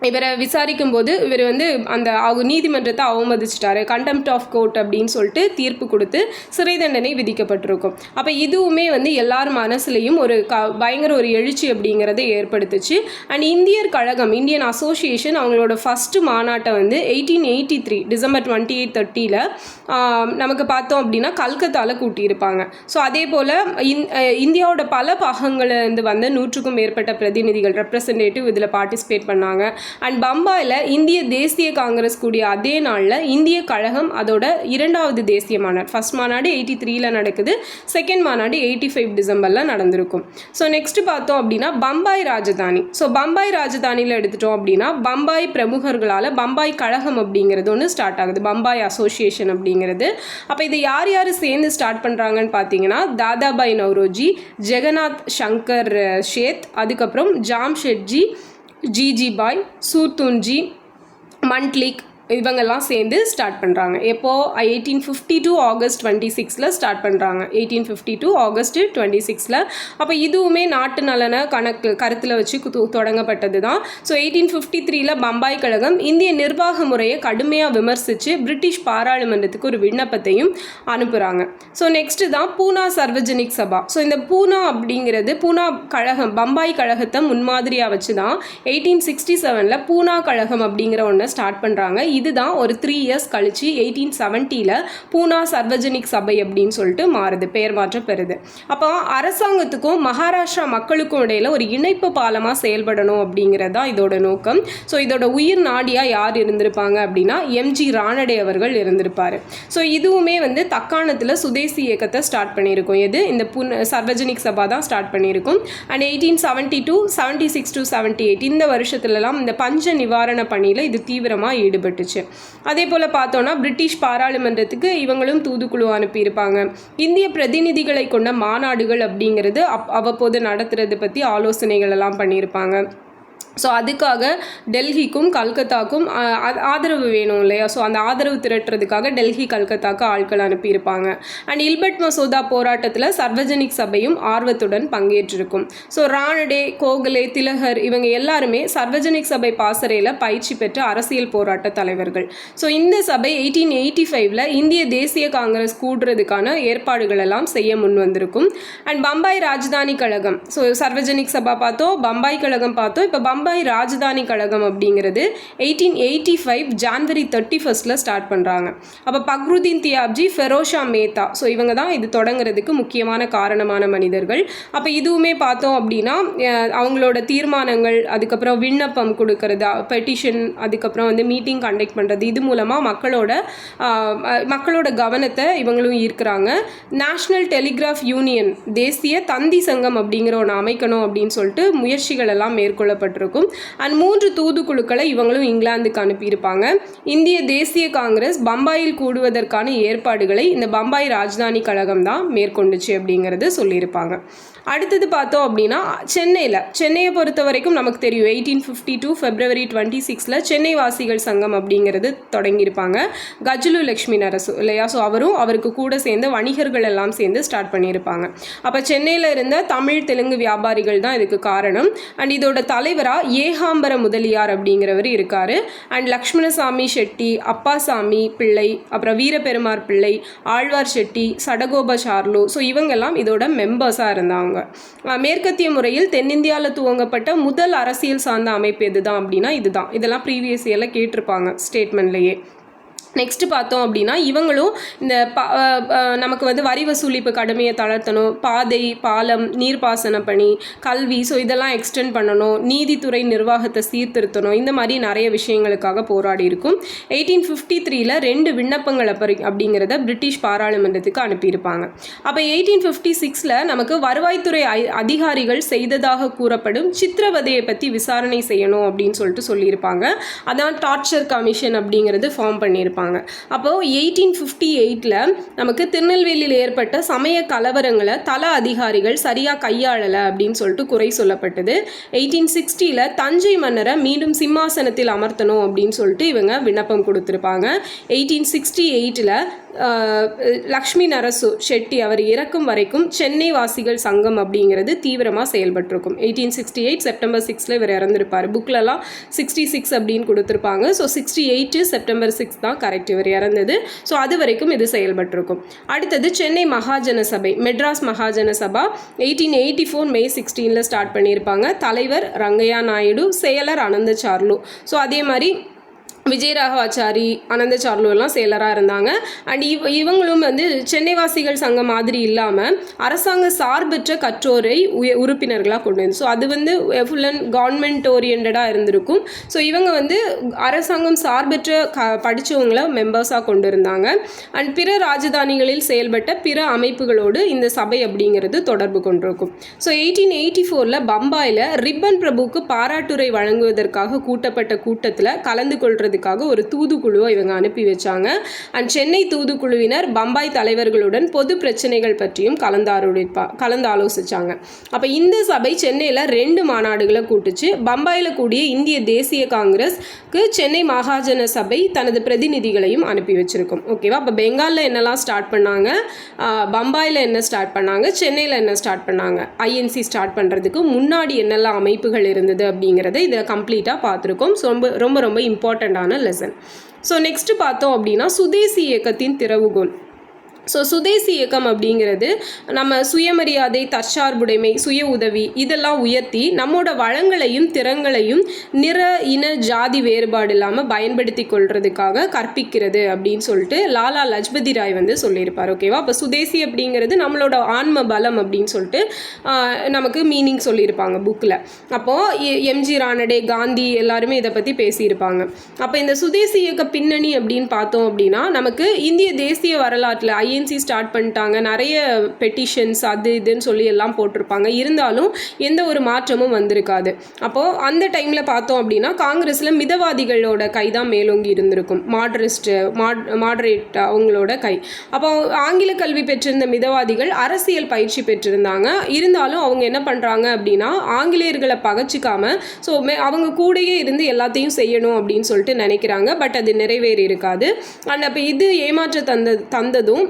இவரை விசாரிக்கும் போது இவர் வந்து அந்த நீதிமன்றத்தை அவமதிச்சிட்டாரு, கண்டெம்ட் ஆஃப் கோர்ட் அப்படின்னு சொல்லிட்டு தீர்ப்பு கொடுத்து சிறை தண்டனை விதிக்கப்பட்டிருக்கும். அப்போ இதுவுமே வந்து எல்லார் மனசுலையும் ஒரு பயங்கர ஒரு எழுச்சி அப்படிங்கிறத ஏற்படுத்துச்சு. அண்ட் இந்தியர் கழகம், இந்தியன் அசோசியேஷன் அவங்களோட ஃபஸ்ட்டு மாநாட்டை வந்து 1883 டிசம்பர் 28-30 நமக்கு பார்த்தோம் அப்படின்னா கல்கத்தாவில் கூட்டியிருப்பாங்க. ஸோ அதே போல் இந்தியாவோட பல பாகங்களிலிருந்து வந்த 100க்கும் மேற்பட்ட பிரதிநிதிகள் ரெப்ரசன்டேட்டிவ் இதில் பார்ட்டிசிபேட் பண்ணாங்க. அண்ட் பம்பாயில் இந்திய தேசிய காங்கிரஸ் கூடிய அதே நாளில் இந்திய கழகம் அதோட 2வது தேசிய மாநாடு, ஃபர்ஸ்ட் மாநாடு 83 நடக்குது, செகண்ட் மாநாடு 85 டிசம்பரில் நடந்திருக்கும். ஸோ நெக்ஸ்ட் பார்த்தோம் அப்படின்னா பம்பாய் ராஜதானி. ஸோ பம்பாய் ராஜதானியில் எடுத்துட்டோம் அப்படின்னா பம்பாய் பிரமுகர்களால் பம்பாய் கழகம் அப்படிங்கிறது ஒன்று ஸ்டார்ட் ஆகுது, பம்பாய் அசோசியேஷன் அப்படிங்கிறது. அப்போ இதை யார் யார் சேர்ந்து ஸ்டார்ட் பண்ணுறாங்கன்னு பார்த்தீங்கன்னா தாதாபாய் நவ்ரோஜி, ஜெகநாத் சங்கர் ஷேத், அதுக்கப்புறம் ஜாம்ஷெட்ஜி, ஜிஜி பாய், சூர்துன்ஜி, மண்ட்லிக், இவங்கெல்லாம் சேர்ந்து ஸ்டார்ட் பண்ணுறாங்க. எப்போது 1852 ஆகஸ்ட் 26 ஸ்டார்ட் பண்ணுறாங்க, 1852 ஆகஸ்ட் 26. அப்போ இதுவுமே நாட்டு நலனை கருத்தில் வச்சு தொடங்கப்பட்டது தான். ஸோ 1853 பம்பாய் கழகம் இந்திய நிர்வாக முறையை கடுமையாக விமர்சித்து பிரிட்டிஷ் பாராளுமன்றத்துக்கு ஒரு விண்ணப்பத்தையும் அனுப்புகிறாங்க. ஸோ நெக்ஸ்ட்டு தான் பூனா சர்வஜனிக் சபா. ஸோ இந்த பூனா அப்படிங்கிறது பூனா கழகம், பம்பாய் கழகத்தை முன்மாதிரியாக வச்சு தான் 1867 பூனா கழகம் அப்படிங்கிற ஒன்றை ஸ்டார்ட் பண்ணுறாங்க. இதுதான் ஒரு 3 இயர்ஸ் கழிச்சு 1870 பூனா சர்வஜனிக் சபை அப்படின்னு சொல்லிட்டு மாறுது, பெயர் மாற்றம் பெறுது. அப்போ அரசாங்கத்துக்கும் மகாராஷ்டிரா மக்களுக்கும் இடையில ஒரு இணைப்பு பாலமாக செயல்படணும் அப்படிங்கிறது தான் இதோட நோக்கம். ஸோ இதோட உயிர் நாடியாக யார் இருந்திருப்பாங்க அப்படின்னா எம்ஜி ராணடே அவர்கள் இருந்திருப்பார். ஸோ இதுவுமே வந்து தக்காணத்தில் சுதேசி இயக்கத்தை ஸ்டார்ட் பண்ணியிருக்கும். எது இந்த சர்வஜனிக் சபா தான் ஸ்டார்ட் பண்ணியிருக்கும். அண்ட் 1872, 76 to 78 இந்த வருஷத்துலலாம் இந்த பஞ்ச நிவாரண பணியில் இது தீவிரமாக ஈடுபட்டுச்சு. அதே போல் பார்த்தோன்னா பிரிட்டிஷ் பாராளுமன்றத்துக்கு இவங்களும் தூதுக்குழு அனுப்பியிருப்பாங்க. இந்திய பிரதிநிதிகளை கொண்ட மாநாடுகள் அப்படிங்கிறது அவ்வப்போது நடத்துறது பற்றி ஆலோசனைகள் எல்லாம் பண்ணியிருப்பாங்க. ஸோ அதுக்காக டெல்லிக்கும் கல்கத்தாக்கும் ஆதரவு வேணும் இல்லையா? ஸோ அந்த ஆதரவு திரட்டுறதுக்காக டெல்லி கல்கத்தாக்கு ஆட்கள் அனுப்பியிருப்பாங்க. அண்ட் இல்பர்ட் மசோதா போராட்டத்தில் சர்வஜனிக் சபையும் ஆர்வத்துடன் பங்கேற்றிருக்கும். ஸோ ராணடே, கோகலே, திலகர் இவங்க எல்லாருமே சர்வஜனிக் சபை பாசறையில் பயிற்சி பெற்ற அரசியல் போராட்ட தலைவர்கள். ஸோ இந்த சபை 1885 இந்திய தேசிய காங்கிரஸ் கூடுறதுக்கான ஏற்பாடுகள் எல்லாம் செய்ய முன் வந்திருக்கும். அண்ட் பம்பாய் ராஜதானி கழகம், ஸோ சர்வஜனிக் சபா பார்த்தோம், பம்பாய் கழகம் பார்த்தோம். இப்போ பம்பாய் ராஜதானி கழகம் அப்படிங்கிறது 1885 ஜான்வரி 31 ஸ்டார்ட் பண்ணுறாங்க. அப்போ பக்ருதீன் தியாப்ஜி, ஃபெரோஷா மேத்தா, ஸோ இவங்க தான் இது தொடங்குறதுக்கு முக்கியமான காரணமான மனிதர்கள். அப்போ இதுவுமே பார்த்தோம் அப்படின்னா அவங்களோட தீர்மானங்கள், அதுக்கப்புறம் விண்ணப்பம் கொடுக்கறது, பெட்டிஷன், அதுக்கப்புறம் வந்து மீட்டிங் கண்டக்ட் பண்ணுறது, இது மூலமாக மக்களோட கவனத்தை இவங்களும் ஈர்க்கிறாங்க. நேஷ்னல் டெலிகிராஃப் யூனியன், தேசிய தந்தி சங்கம் அப்படிங்கிற ஒன்று அமைக்கணும் அப்படின்னு சொல்லிட்டு முயற்சிகள் எல்லாம் மேற்கொள்ளப்பட்டிருக்கும். அண்ட் 3 தூதுக்குழுக்களை இவங்களும் இங்கிலாந்துக்கு அனுப்பியிருப்பாங்க. இந்திய தேசிய காங்கிரஸ் பம்பாயில் கூடுவதற்கான ஏற்பாடுகளை இந்த பம்பாய் ராஜதானி கழகம் தான் மேற்கொண்டுச்சு அப்படிங்கிறது சொல்லியிருப்பாங்க. அடுத்தது பார்த்தோம் அப்படின்னா சென்னையை பொறுத்த வரைக்கும் நமக்கு தெரியும் 1852 February 26 சென்னை வாசிகள் சங்கம் அப்படிங்கிறது தொடங்கியிருப்பாங்க. கஜலு லக்ஷ்மி நரசு இல்லையா? ஸோ அவருக்கு கூட சேர்ந்து வணிகர்கள் எல்லாம் சேர்ந்து ஸ்டார்ட் பண்ணியிருப்பாங்க. அப்போ சென்னையில் இருந்த தமிழ் தெலுங்கு வியாபாரிகள் தான் இதுக்கு காரணம். அண்ட் இதோட தலைவராக ஏகாம்பர முதலியார் அப்படிங்கிறவர் இருக்கார். அண்ட் லக்ஷ்மணசாமி ஷெட்டி, அப்பாசாமி பிள்ளை, அப்புறம் வீரபெருமார் பிள்ளை, ஆழ்வார் ஷெட்டி, சடகோப சார்லு, ஸோ இவங்கெல்லாம் இதோட மெம்பர்ஸாக இருந்தாங்க. மேற்கத்திய முறையில் தென்னிந்தியாவில் துவங்கப்பட்ட முதல் அரசியல் சார்ந்த அமைப்பு எதுதான் அப்படின்னா இதுதான். இதெல்லாம் ப்ரீவியஸ் இயரில் கேட்டிருப்பாங்க ஸ்டேட்மெண்ட்லேயே. நெக்ஸ்ட்டு பார்த்தோம் அப்படின்னா இவங்களும் இந்த நமக்கு வந்து வரி வசூலிப்பு கடுமையை தளர்த்தணும், பாதை, பாலம், நீர்ப்பாசன பணி, கல்வி, ஸோ இதெல்லாம் எக்ஸ்டெண்ட் பண்ணணும், நீதித்துறை நிர்வாகத்தை சீர்திருத்தணும், இந்த மாதிரி நிறைய விஷயங்களுக்காக போராடி இருக்கும். 1853 2 விண்ணப்பங்களை அப்படிங்கிறத பிரிட்டிஷ் பாராளுமன்றத்துக்கு அனுப்பியிருப்பாங்க. அப்போ 1856 நமக்கு வருவாய்த்துறை அதிகாரிகள் செய்ததாக கூறப்படும் சித்திரவதையை பற்றி விசாரணை செய்யணும் அப்படின்னு சொல்லிட்டு சொல்லியிருப்பாங்க. அதான் டார்ச்சர் கமிஷன் அப்படிங்கிறது ஃபார்ம் பண்ணியிருப்பாங்க. அப்போது 1858 நமக்கு திருநெல்வேலியில் ஏற்பட்ட சமய கலவரங்களை தல அதிகாரிகள் சரியாக கையாளலை அப்படின்னு சொல்லிட்டு குறை சொல்லப்பட்டது. 1860 தஞ்சை மன்னரை மீண்டும் சிம்மாசனத்தில் அமர்த்தணும் அப்படின்னு சொல்லிட்டு இவங்க விண்ணப்பம் கொடுத்துருப்பாங்க. 1868 லக்ஷ்மி நரசு ஷெட்டி அவர் இறக்கும் வரைக்கும் சென்னை வாசிகள் சங்கம் அப்படிங்கிறது தீவிரமாக செயல்பட்டிருக்கும். 1868 செப்டம்பர் 6 இவர் இறந்திருப்பார். புக்கிலலாம் 66 அப்படின்னு கொடுத்துருப்பாங்க. ஸோ 68 செப்டம்பர் 6 தான் கரெக்ட் இவர் இறந்தது. ஸோ அது வரைக்கும் இது செயல்பட்டிருக்கும். அடுத்தது சென்னை மகாஜன சபை, மெட்ராஸ் மகாஜன சபா 1884 மே 16 ஸ்டார்ட் பண்ணியிருப்பாங்க. தலைவர் ரங்கையா நாயுடு, செயலர் அனந்த சார்லு. ஸோ அதே மாதிரி விஜயராகவாச்சாரி, அனந்த சார்லு எல்லாம் செயலராக இருந்தாங்க. அண்ட் இவங்களும் வந்து சென்னைவாசிகள் சங்கம் மாதிரி இல்லாமல் அரசாங்க சார்பற்ற கற்றோரை உறுப்பினர்களாக கொண்டு வந்து, ஸோ அது வந்து ஃபுல் அண்ட் கவர்மெண்ட் ஓரியன்டாக இருந்திருக்கும். ஸோ இவங்க வந்து அரசாங்கம் சார்பற்ற படித்தவங்களை மெம்பர்ஸாக கொண்டு இருந்தாங்க. அண்ட் பிற ராஜதானிகளில் செயல்பட்ட பிற அமைப்புகளோடு இந்த சபை அப்படிங்கிறது தொடர்பு கொண்டிருக்கும். ஸோ 1884 பம்பாயில் ரிப்பன் பிரபுக்கு பாராட்டுரை வழங்குவதற்காக கூட்டப்பட்ட கூட்டத்தில் கலந்து கொள்வது ஒரு தூதுக்குழுவை இவங்க அனுப்பி வச்சாங்க. அண்ட் சென்னை தூதுக்குழுவினர் பம்பாய் தலைவர்களுடன் பொது பிரச்சனைகள் பற்றியும் கலந்து ஆலோசிச்சாங்க. அப்போ இந்த சபை சென்னையில் 2 மாநாடுகளை கூட்டுச்சு. பம்பாயில் கூடிய இந்திய தேசிய காங்கிரஸ்க்கு சென்னை மகாஜன சபை தனது பிரதிநிதிகளையும் அனுப்பி வச்சிருக்கும். ஓகேவா? அப்போ பெங்காலில் என்னெல்லாம் ஸ்டார்ட் பண்ணாங்க, பம்பாயில் என்ன ஸ்டார்ட் பண்ணாங்க, சென்னையில் என்ன ஸ்டார்ட் பண்ணாங்க, ஐஎன்சி ஸ்டார்ட் பண்ணுறதுக்கு முன்னாடி என்னெல்லாம் அமைப்புகள் இருந்தது அப்படிங்கிறத இதை கம்ப்ளீட்டாக பார்த்துருக்கோம். ஸோ ரொம்ப ரொம்ப இம்பார்ட்டண்ட்டான லெசன். ஸோ நெக்ஸ்ட் பார்த்தோம் அப்படின்னா சுதேசி இயக்கத்தின் திறவுகோல். ஸோ சுதேசி இயக்கம் அப்படிங்கிறது நம்ம சுயமரியாதை, தற்சார்புடைமை, சுய உதவி இதெல்லாம் உயர்த்தி நம்மளோட வளங்களையும் திறங்களையும் நிற, இன, ஜாதி வேறுபாடு இல்லாமல் பயன்படுத்தி கொள்றதுக்காக கற்பிக்கிறது அப்படின்னு சொல்லிட்டு லாலா லஜ்பதி ராய் வந்து சொல்லியிருப்பார். ஓகேவா? அப்போ சுதேசி அப்படிங்கிறது நம்மளோட ஆன்ம பலம் அப்படின்னு சொல்லிட்டு நமக்கு மீனிங் சொல்லியிருப்பாங்க புக்கில். அப்போது எம்ஜி ரானடே, காந்தி எல்லாருமே இதை பற்றி பேசியிருப்பாங்க. அப்போ இந்த சுதேசி இயக்க பின்னணி அப்படின்னு பார்த்தோம் அப்படின்னா நமக்கு இந்திய தேசிய வரலாற்றில் ஐஎன்சி ஸ்டார்ட் பண்ணிட்டாங்க, நிறைய பெட்டிஷன்ஸ் அது இதுன்னு சொல்லி எல்லாம் போட்டிருப்பாங்க. இருந்தாலும் எந்த ஒரு மாற்றமும் வந்திருக்காது. அப்போது அந்த டைமில் பார்த்தோம் அப்படின்னா காங்கிரஸில் மிதவாதிகளோட கை தான் மேலோங்கி இருந்திருக்கும், மாடரேட் அவங்களோட கை. அப்போ ஆங்கில கல்வி பெற்றிருந்த மிதவாதிகள் அரசியல் பயிற்சி பெற்றிருந்தாங்க. இருந்தாலும் அவங்க என்ன பண்ணுறாங்க அப்படின்னா ஆங்கிலேயர்களை பகச்சிக்காம ஸோ அவங்க கூடயே இருந்து எல்லாத்தையும் செய்யணும் அப்படின்னு சொல்லிட்டு நினைக்கிறாங்க. பட் அது நிறைவேறி இருக்காது. அண்ட் அப்போ இது ஏமாற்ற தந்ததும்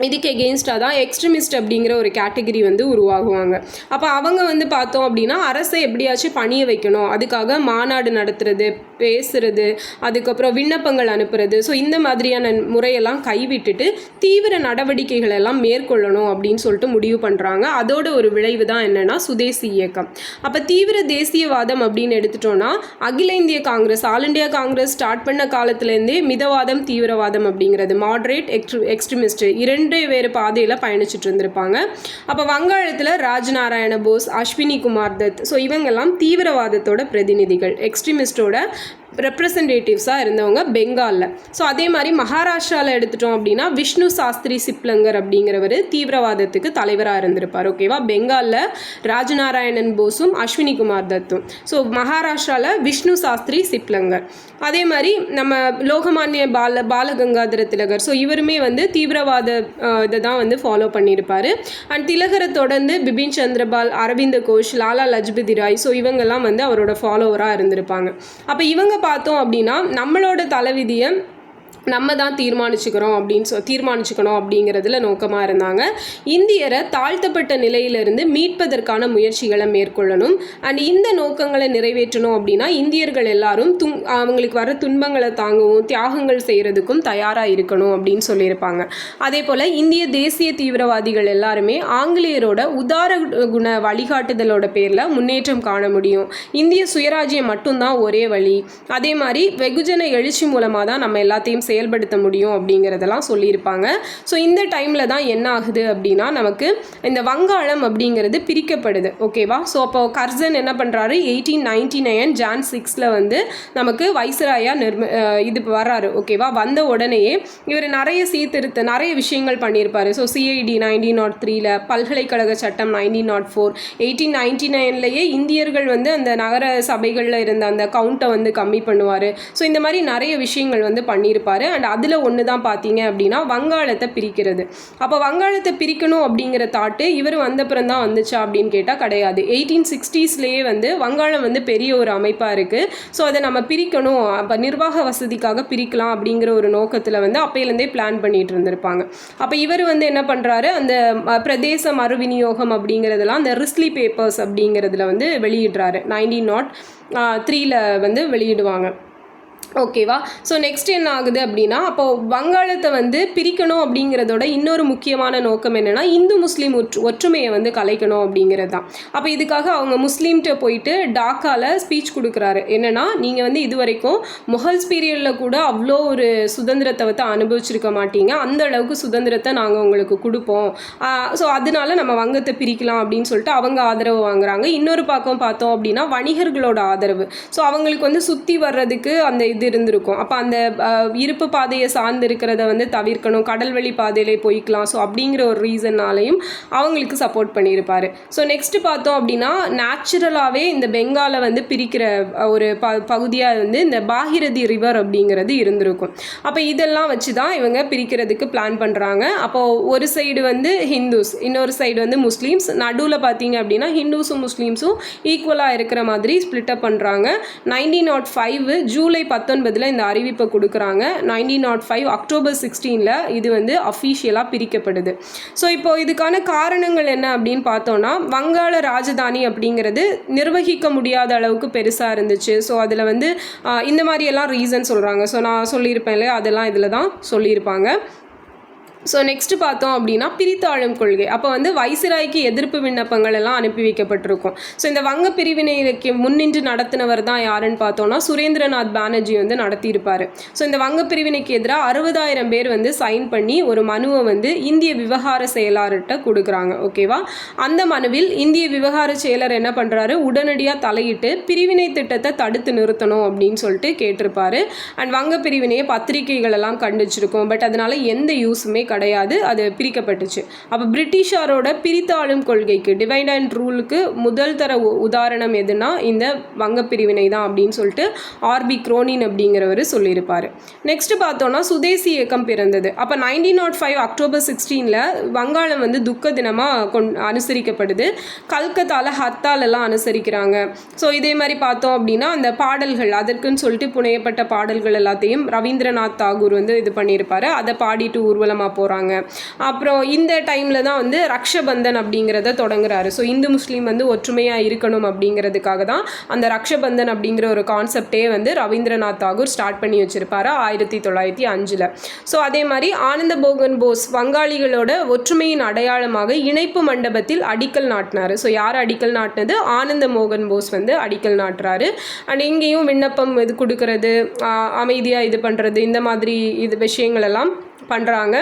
இதுக்கு எகெயின்ஸ்டாக தான் எக்ஸ்ட்ரீமிஸ்ட் அப்படிங்கிற ஒரு கேட்டகரி வந்து உருவாகுவாங்க. அப்போ அவங்க வந்து பார்த்தோம் அப்படின்னா அரசை எப்படியாச்சும் பணிய வைக்கணும், அதுக்காக மாநாடு நடத்துறது, பேசுறது, அதுக்கப்புறம் விண்ணப்பங்கள் அனுப்புறது, ஸோ இந்த மாதிரியான முறையெல்லாம் கைவிட்டுட்டு தீவிர நடவடிக்கைகள் எல்லாம் மேற்கொள்ளணும் அப்படின்னு சொல்லிட்டு முடிவு பண்ணுறாங்க. அதோட ஒரு விளைவு தான் என்னென்னா சுதேசி இயக்கம். அப்போ தீவிர தேசியவாதம் அப்படின்னு எடுத்துட்டோன்னா அகில இந்திய Congress, all India Congress start பண்ண காலத்துலேருந்தே மிதவாதம், தீவிரவாதம் அப்படிங்கிறது, மாடரேட், எக்ஸ்ட்ரீமிஸ்ட் வேறு பாதையில் பயணிச்சுட்டு இருந்திருப்பாங்க. அப்போ வங்காளத்தில் ராஜ்நாராயண போஸ், அஸ்வினி குமார் தத், ஸோ இவங்கெல்லாம் தீவிரவாதத்தோட பிரதிநிதிகள், எக்ஸ்ட்ரீமிஸ்டோட ரெப்ரசன்டேட்டிவ்ஸாக இருந்தவங்க பெங்காலில். ஸோ அதே மாதிரி மகாராஷ்டிராவில் எடுத்துட்டோம் அப்படின்னா விஷ்ணு சாஸ்திரி சிப்லங்கர் அப்படிங்கிறவர் தீவிரவாதத்துக்கு தலைவராக இருந்திருப்பார். ஓகேவா? பெங்காலில் ராஜநாராயணன் போஸும் அஸ்வினி குமார் தத்தும். ஸோ மகாராஷ்டிராவில் விஷ்ணு சாஸ்திரி சிப்லங்கர். அதே மாதிரி நம்ம லோகமானிய பாலகங்காதர திலகர், ஸோ இவருமே வந்து தீவிரவாத இதை தான் வந்து ஃபாலோ பண்ணியிருப்பார். அண்ட் திலகரை தொடர்ந்து பிபின் சந்திரபால், அரவிந்த கோஷ், லாலா லஜ்பதி ராய், ஸோ இவங்கெல்லாம் வந்து அவரோட ஃபாலோவராக இருந்திருப்பாங்க. அப்போ இவங்க பார்த்தோம் அப்படின்னா நம்மளோட தலைவிதியை நம்ம தான் தீர்மானிச்சுக்கணும் அப்படிங்கிறதுல நோக்கமாக இருந்தாங்க. இந்தியரை தாழ்த்தப்பட்ட நிலையிலிருந்து மீட்பதற்கான முயற்சிகளை மேற்கொள்ளணும். அண்ட் இந்த நோக்கங்களை நிறைவேற்றணும் அப்படின்னா இந்தியர்கள் எல்லாரும் அவங்களுக்கு வர துன்பங்களை தாங்கவும் தியாகங்கள் செய்கிறதுக்கும் தயாராக இருக்கணும் அப்படின்னு சொல்லியிருப்பாங்க. அதே போல் இந்திய தேசிய தீவிரவாதிகள் எல்லாருமே ஆங்கிலேயரோட உதார குண வழிகாட்டுதலோட பேரில் முன்னேற்றம் காண முடியும், இந்திய சுயராஜ்யம் மட்டும்தான் ஒரே வழி, அதே மாதிரி வெகுஜன எழுச்சி மூலமாக தான் நம்ம எல்லாத்தையும் செயல்படுத்த முடியும் அப்படிங்கிறதெல்லாம் சொல்லியிருப்பாங்க. ஸோ இந்த டைமில் தான் என்ன ஆகுது அப்படின்னா நமக்கு இந்த வங்காளம் அப்படிங்கிறது பிரிக்கப்படுது. ஓகேவா? ஸோ அப்போ கர்சன் என்ன பண்ணுறாரு, 1899 ஜான் 6 வந்து நமக்கு வைஸ்ராயாக இது வர்றாரு. ஓகேவா? வந்த உடனேயே இவர் நிறைய நிறைய விஷயங்கள் பண்ணியிருப்பார். ஸோ சிஐடி 1903, பல்கலைக்கழக சட்டம் 1904, 1899 இந்தியர்கள் வந்து அந்த நகர சபைகளில் இருந்த அந்த கவுண்ட்டை வந்து கம்மி பண்ணுவார். ஸோ இந்த மாதிரி நிறைய விஷயங்கள் வந்து பண்ணியிருப்பார். பண்ணியிருப்பார். அண்ட் அதில் ஒன்று தான் பார்த்தீங்க அப்படின்னா வங்காளத்தை பிரிக்கிறது. அப்போ வங்காளத்தை பிரிக்கணும் அப்படிங்கிற தாட்டு இவர் வந்தப்புறம் தான் வந்துச்சா அப்படின்னு கேட்டால் கிடையாது. 1860ஸ்லேயே வந்து வங்காளம் வந்து பெரிய ஒரு அமைப்பாக இருக்குது. ஸோ அதை நம்ம பிரிக்கணும், அப்போ நிர்வாக வசதிக்காக பிரிக்கலாம் அப்படிங்கிற ஒரு நோக்கத்தில் வந்து அப்பையிலேருந்தே பிளான் பண்ணிட்டு இருந்திருப்பாங்க. அப்போ இவர் வந்து என்ன பண்ணுறாரு, அந்த பிரதேச மறுவிநியோகம் அப்படிங்கிறதுலாம் அந்த ரிஸ்லி பேப்பர்ஸ் அப்படிங்கிறதுல வந்து வெளியிடுறாரு. 1903 வந்து வெளியிடுவாங்க. ஓகேவா? ஸோ நெக்ஸ்ட் என்ன ஆகுது அப்படின்னா, அப்போது வங்காளத்தை வந்து பிரிக்கணும் அப்படிங்கிறதோட இன்னொரு முக்கியமான நோக்கம் என்னென்னா இந்து முஸ்லீம் ஒற்றுமையை வந்து கலைக்கணும் அப்படிங்கிறது தான். அப்போ இதுக்காக அவங்க முஸ்லீம்கிட்ட போயிட்டு டாக்காவில் ஸ்பீச் கொடுக்குறாரு. என்னென்னா, நீங்கள் வந்து இது வரைக்கும் முகல்ஸ் பீரியடில் கூட அவ்வளோ ஒரு சுதந்திரத்தை வந்து அனுபவிச்சிருக்க மாட்டீங்க, அந்த அளவுக்கு சுதந்திரத்தை நாங்கள் உங்களுக்கு கொடுப்போம். ஸோ அதனால நம்ம வங்கத்தை பிரிக்கலாம் அப்படின்னு சொல்லிட்டு அவங்க ஆதரவு வாங்குறாங்க. இன்னொரு பக்கம் பார்த்தோம் அப்படின்னா வணிகர்களோட ஆதரவு. ஸோ அவங்களுக்கு வந்து சுற்றி வர்றதுக்கு அந்த இது இருந்திருக்கும். அப்போ அந்த இருப்பு பாதையை சார்ந்து இருக்கிறத வந்து தவிர்க்கணும், கடல்வழி பாதையிலே போய்க்கலாம். ஸோ அப்படிங்கிற ஒரு ரீசன்னாலையும் அவங்களுக்கு சப்போர்ட் பண்ணியிருப்பார். ஸோ நெக்ஸ்ட் பார்த்தோம் அப்படின்னா நேச்சுரலாகவே இந்த பெங்காலை வந்து பிரிக்கிற ஒரு பகுதியாக வந்து இந்த பாகிரதி ரிவர் அப்படிங்கிறது இருந்திருக்கும். அப்போ இதெல்லாம் வச்சு தான் இவங்க பிரிக்கிறதுக்கு பிளான் பண்ணுறாங்க. அப்போது ஒரு சைடு வந்து ஹிந்துஸ், இன்னொரு சைடு வந்து முஸ்லீம்ஸ், நடுவில் பார்த்தீங்க அப்படின்னா ஹிந்துஸும் முஸ்லீம்ஸும் ஈக்குவலாக இருக்கிற மாதிரி ஸ்ப்ளிட்டப் பண்ணுறாங்க. 1905 ஜூலை 19 இந்த அறிவிப்பை கொடுக்குறாங்க. 1905 அக்டோபர் 16 இது வந்து அஃபீஷியலாக பிரிக்கப்படுது. ஸோ இப்போ இதுக்கான காரணங்கள் என்ன அப்படின்னு பார்த்தோன்னா, வங்காள ராஜதானி அப்படிங்கிறது நிர்வகிக்க முடியாத அளவுக்கு பெருசாக இருந்துச்சு. ஸோ அதில் வந்து இந்த மாதிரியெல்லாம் ரீசன் சொல்கிறாங்க. ஸோ நான் சொல்லியிருப்பேன் இல்லையா, அதெல்லாம் இதில் தான் சொல்லியிருப்பாங்க. ஸோ நெக்ஸ்ட்டு பார்த்தோம் அப்படின்னா பிரித்தாளும் கொள்கை. அப்போ வந்து வைசிராய்க்கு எதிர்ப்பு விண்ணப்பங்கள் எல்லாம் அனுப்பி வைக்கப்பட்டிருக்கும். ஸோ இந்த வங்க பிரிவினைக்கு முன்னின்று நடத்தினவர் தான் யாருன்னு பார்த்தோன்னா சுரேந்திரநாத் பானர்ஜி வந்து நடத்தியிருப்பார். ஸோ இந்த வங்க பிரிவினைக்கு எதிராக 60,000 பேர் வந்து சைன் பண்ணி ஒரு மனுவை வந்து இந்திய விவகார செயலாளர்கிட்ட கொடுக்குறாங்க. ஓகேவா? அந்த மனுவில் இந்திய விவகார செயலர் என்ன பண்ணுறாரு, உடனடியாக தலையிட்டு பிரிவினை திட்டத்தை தடுத்து நிறுத்தணும் அப்படின்னு சொல்லிட்டு கேட்டிருப்பாரு. அண்ட் வங்க பிரிவினையை பத்திரிகைகள் எல்லாம் கண்டிச்சிருக்கும். பட் அதனால எந்த யூஸுமே கிடையாது, அது பிரிக்கப்பட்டுச்சு. அப்போ பிரிட்டிஷாரோட பிரித்தாளும் கொள்கைக்கு, டிவைட் அண்ட் ரூலுக்கு முதல் தர உதாரணம் எதுனா இந்த வங்க பிரிவினை தான் அப்படின்னு சொல்லிட்டு ஆர்பி குரோனின் அப்படிங்கிறவர் சொல்லியிருப்பார். நெக்ஸ்ட் பார்த்தோன்னா சுதேசி இயக்கம் பிறந்தது. அப்போ 1905 அக்டோபர் 16 வங்காளம் வந்து துக்க தினமாக அனுசரிக்கப்படுது. கல்கத்தாவில் ஹர்த்தால் எல்லாம் அனுசரிக்கிறாங்க. ஸோ இதே மாதிரி பார்த்தோம் அப்படின்னா அந்த பாடல்கள், அதற்குன்னு சொல்லிட்டு புனையப்பட்ட பாடல்கள் எல்லாத்தையும் ரவீந்திரநாத் தாகூர் வந்து இது பண்ணியிருப்பாரு. அதை பாடிட்டு ஊர்வலமாக போகிறாங்க. அப்புறம் இந்த டைமில் தான் வந்து ரக்ஷபந்தன் அப்படிங்கிறத தொடங்குறாரு. ஸோ இந்து முஸ்லீம் வந்து ஒற்றுமையாக இருக்கணும் அப்படிங்கிறதுக்காக தான் அந்த ரக்ஷபந்தன் அப்படிங்கிற ஒரு கான்செப்டே வந்து ரவீந்திரநாத் தாகூர் ஸ்டார்ட் பண்ணி வச்சுருப்பாரு 1905. ஸோ அதே மாதிரி ஆனந்த மோகன் போஸ் வங்காளிகளோட ஒற்றுமையின் அடையாளமாக இணைப்பு மண்டபத்தில் அடிக்கல் நாட்டினார். ஸோ யார் அடிக்கல் நாட்டினது? ஆனந்த மோகன் போஸ் வந்து அடிக்கல் நாட்டுறாரு. அண்ட் இங்கேயும் விண்ணப்பம் இது கொடுக்கறது, அமைதியாக இது பண்ணுறது, இந்த மாதிரி இது விஷயங்கள் எல்லாம் பண்ணுறாங்க.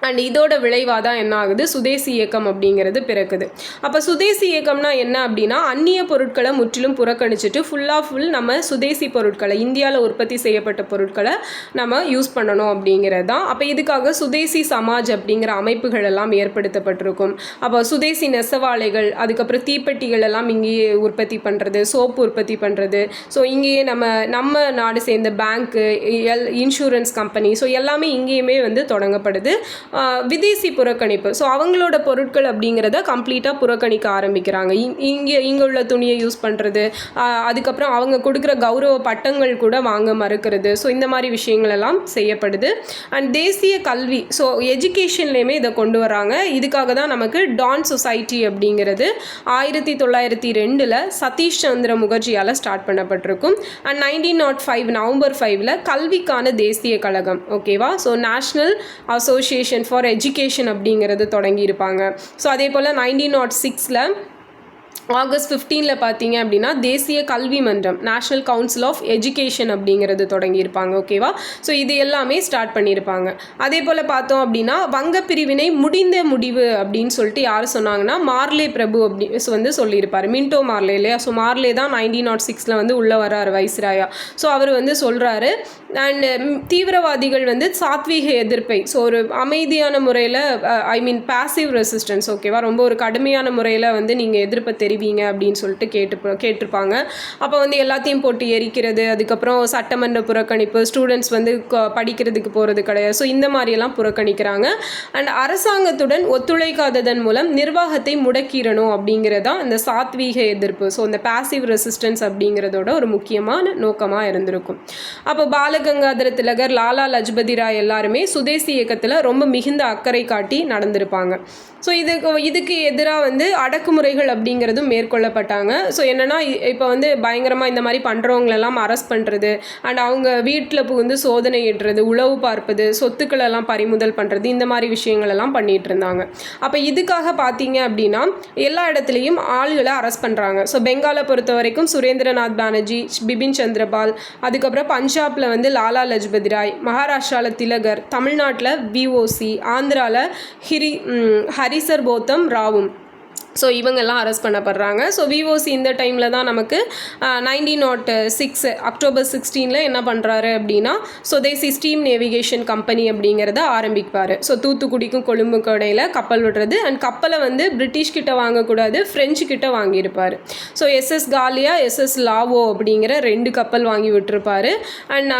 அண்ட் இதோட விளைவாக தான் என்ன ஆகுது, சுதேசி இயக்கம் அப்படிங்கிறது பிறக்குது. அப்போ சுதேசி இயக்கம்னா என்ன அப்படின்னா, அந்நிய பொருட்களை முற்றிலும் புறக்கணிச்சிட்டு ஃபுல் நம்ம சுதேசி பொருட்களை, இந்தியாவில் உற்பத்தி செய்யப்பட்ட பொருட்களை நம்ம யூஸ் பண்ணணும் அப்படிங்கிறது தான். அப்போ இதுக்காக சுதேசி சமாஜ் அப்படிங்கிற அமைப்புகள் எல்லாம் ஏற்படுத்தப்பட்டிருக்கும். அப்போ சுதேசி நெசவாலைகள், அதுக்கப்புறம் தீப்பெட்டிகள் எல்லாம் இங்கேயே உற்பத்தி பண்ணுறது, சோப்பு உற்பத்தி பண்ணுறது. ஸோ இங்கேயே நம்ம நாடு சேர்ந்த பேங்க்கு, இன்சூரன்ஸ் கம்பெனி, ஸோ எல்லாமே இங்கேயுமே வந்து தொடங்கப்படுது. விதேசி புறக்கணிப்பு, ஸோ அவங்களோட பொருட்கள் அப்படிங்கிறத கம்ப்ளீட்டாக புறக்கணிக்க ஆரம்பிக்கிறாங்க. இங்கே உள்ள துணியை யூஸ் பண்ணுறது, அதுக்கப்புறம் அவங்க கொடுக்குற கௌரவ பட்டங்கள் கூட வாங்க மறுக்கிறது. ஸோ இந்த மாதிரி விஷயங்கள் எல்லாம் செய்யப்படுது. அண்ட் தேசிய கல்வி, ஸோ எஜுகேஷன்லேயுமே இதை கொண்டு வராங்க. இதுக்காக தான் நமக்கு டான் சொசைட்டி அப்படிங்கிறது 1902 சதீஷ் சந்திர முகர்ஜியால் ஸ்டார்ட் பண்ணப்பட்டிருக்கும். அண்ட் 1905 நவம்பர் 5 கல்விக்கான தேசிய கழகம். ஓகேவா? So national association for education அப்படிங்கிறது தொடங்கியிருப்பாங்க. ஸோ அதே போல் 1906 ஆகஸ்ட் 15 பார்த்தீங்க அப்படின்னா தேசிய கல்வி மன்றம், நேஷ்னல் கவுன்சில் ஆஃப் எஜுகேஷன் அப்படிங்கிறது தொடங்கியிருப்பாங்க. ஓகேவா? ஸோ இது எல்லாமே ஸ்டார்ட் பண்ணியிருப்பாங்க. அதே போல் பார்த்தோம் அப்படின்னா வங்க பிரிவினை முடிந்த முடிவு அப்படின்னு சொல்லிட்டு யார் சொன்னாங்கன்னா மார்லே பிரபு அப்படி வந்து சொல்லியிருப்பார். மின்டோ மார்லே இல்லையா? ஸோ மார்லே தான் 1906 வந்து உள்ளே வர்றாரு வைஸ்ராயா. ஸோ அவர் வந்து சொல்கிறாரு. அண்டு தீவிரவாதிகள் வந்து சாத்வீக எதிர்ப்பை, ஸோ ஒரு அமைதியான முறையில், ஐ மீன் பாசிவ் ரெசிஸ்டன்ஸ், ஓகேவா, ரொம்ப ஒரு கடுமையான முறையில் வந்து நீங்கள் எதிர்ப்பை எழுவீங்க அப்படின்னு சொல்லிட்டு கேட்டிருப்பாங்க. அப்போ வந்து எல்லாத்தையும் போட்டு எரிக்கிறது, அதுக்கப்புறம் சட்டமன்ற புறக்கணிப்பு, ஸ்டூடெண்ட்ஸ் வந்து படிக்கிறதுக்கு போகிறது கிடையாது. ஸோ இந்த மாதிரியெல்லாம் புறக்கணிக்கிறாங்க. அண்ட் அரசாங்கத்துடன் ஒத்துழைக்காததன் மூலம் நிர்வாகத்தை முடக்கிடணும் அப்படிங்கிறதான் இந்த சாத்வீக எதிர்ப்பு. ஸோ இந்த பாசிவ் ரெசிஸ்டன்ஸ் அப்படிங்கிறதோட ஒரு முக்கியமான நோக்கமாக இருந்திருக்கும். அப்போ பாலகங்காதர திலகர், லாலா லஜ்பதி ராய் எல்லாருமே சுதேசி இயக்கத்தில் ரொம்ப மிகுந்த அக்கறை காட்டி நடந்திருப்பாங்க. ஸோ இதுக்கு எதிராக வந்து அடக்குமுறைகள் அப்படிங்கிறதும் மேற்கொள்ளப்பட்டாங்க. ஸோ என்னென்னா இப்போ வந்து பயங்கரமாக இந்த மாதிரி பண்ணுறவங்களெல்லாம் அரெஸ்ட் பண்ணுறது, அண்ட் அவங்க வீட்டில் புகுந்து சோதனை இடுறது, உளவு பார்ப்பது, சொத்துக்களெல்லாம் பறிமுதல் பண்ணுறது, இந்த மாதிரி விஷயங்களெல்லாம் பண்ணிகிட்டு இருந்தாங்க. அப்போ இதுக்காக பார்த்தீங்க அப்படின்னா எல்லா இடத்துலையும் ஆளுகளை அரெஸ்ட் பண்ணுறாங்க. ஸோ பெங்காலை பொறுத்த வரைக்கும் சுரேந்திரநாத் பானர்ஜி, பிபின் சந்திரபால், அதுக்கப்புறம் பஞ்சாபில் வந்து லாலா லஜ்பதி ராய், மகாராஷ்டிராவில் திலகர், தமிழ்நாட்டில் விஓசி, ஆந்திராவில் ஹரிசர் போத்தம் ராவும். ஸோ இவங்கெல்லாம் அரெஸ்ட் பண்ணப்படுறாங்க. ஸோ விஓசி இந்த டைமில் தான் நமக்கு 1906 அக்டோபர் 16 என்ன பண்ணுறாரு அப்படின்னா சுதேசி ஸ்டீம் நேவிகேஷன் கம்பெனி அப்படிங்கிறத ஆரம்பிப்பார். ஸோ தூத்துக்குடிக்கும் கொழும்புக்கும் இடையில் கப்பல் விடுறது, அண்ட் கப்பலை வந்து பிரிட்டிஷ்கிட்ட வாங்கக்கூடாது, ஃப்ரெஞ்சு கிட்ட வாங்கியிருப்பார். ஸோ SS காலியா, SS லாவோ அப்படிங்கிற 2 கப்பல் வாங்கி விட்டுருப்பார். அண்ட்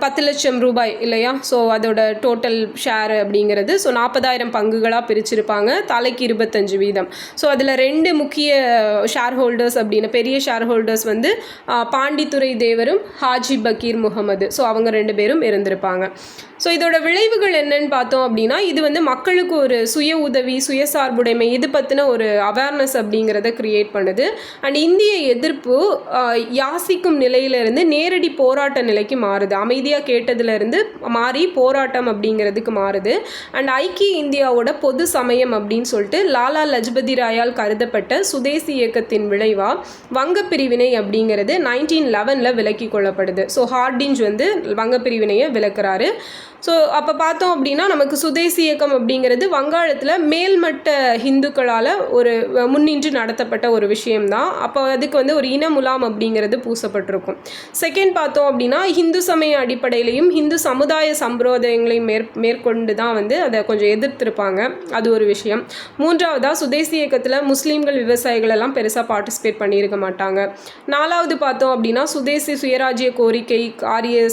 10 லட்சம் ரூபாய் இல்லையா, ஸோ அதோட டோட்டல் ஷேர் அப்படிங்கிறது ஸோ 40,000 பங்குகளாக பிரிச்சிருப்பாங்க, தலைக்கு 25 வீதம். ஸோ அதில் 2 முக்கிய ஷேர் ஹோல்டர்ஸ் அப்படின்னு பெரிய ஷேர் ஹோல்டர்ஸ் வந்து பாண்டித்துரை தேவரும் ஹாஜி பக்கீர் முகமது. ஸோ அவங்க 2 பேரும் இருந்திருப்பாங்க. ஸோ இதோட விளைவுகள் என்னன்னு பார்த்தோம் அப்படின்னா இது வந்து மக்களுக்கு ஒரு சுய உதவி, சுயசார்புடைமை இது பற்றின ஒரு அவேர்னஸ் அப்படிங்கிறத க்ரியேட் பண்ணுது. அண்ட் இந்திய எதிர்ப்பு யாசிக்கும் நிலையிலிருந்து நேரடி போராட்ட நிலைக்கு மாறுது. அமைதியாக கேட்டதுலேருந்து மாறி போராட்டம் அப்படிங்கிறதுக்கு மாறுது. அண்ட் ஐக்கிய இந்தியாவோட பொது சமயம் அப்படின்னு சொல்லிட்டு லாலா லஜ்பதி ராயால் கருதப்பட்ட சுதேசி இயக்கத்தின் விளைவாக வங்க பிரிவினை அப்படிங்கிறது 1911 விலக்கி கொள்ளப்படுது. ஸோ ஹார்டிஞ்ச் வந்து வங்க பிரிவினையை விலக்குறாரு. ஸோ அப்போ பார்த்தோம் அப்படின்னா நமக்கு சுதேசி இயக்கம் அப்படிங்கிறது வங்காளத்தில் மேல்மட்ட ஹிந்துக்களால் ஒரு முன்னின்று நடத்தப்பட்ட ஒரு விஷயம்தான். அப்போ அதுக்கு வந்து ஒரு இன முலாம் அப்படிங்கிறது பூசப்பட்டிருக்கும். செகண்ட் பார்த்தோம் அப்படின்னா ஹிந்து சமய அடிப்படையிலையும் ஹிந்து சமுதாய சம்பிரதாயங்களையும் மேற்கொண்டு தான் வந்து அதை கொஞ்சம் எதிர்த்திருப்பாங்க. அது ஒரு விஷயம். மூன்றாவதாக சுதேசி இயக்கத்தில் முஸ்லீம்கள், விவசாயிகள் எல்லாம் பெருசாக பார்ட்டிசிபேட் பண்ணியிருக்க மாட்டாங்க. நாலாவது பார்த்தோம் அப்படின்னா சுதேசி சுயராஜ்ய கோரிக்கை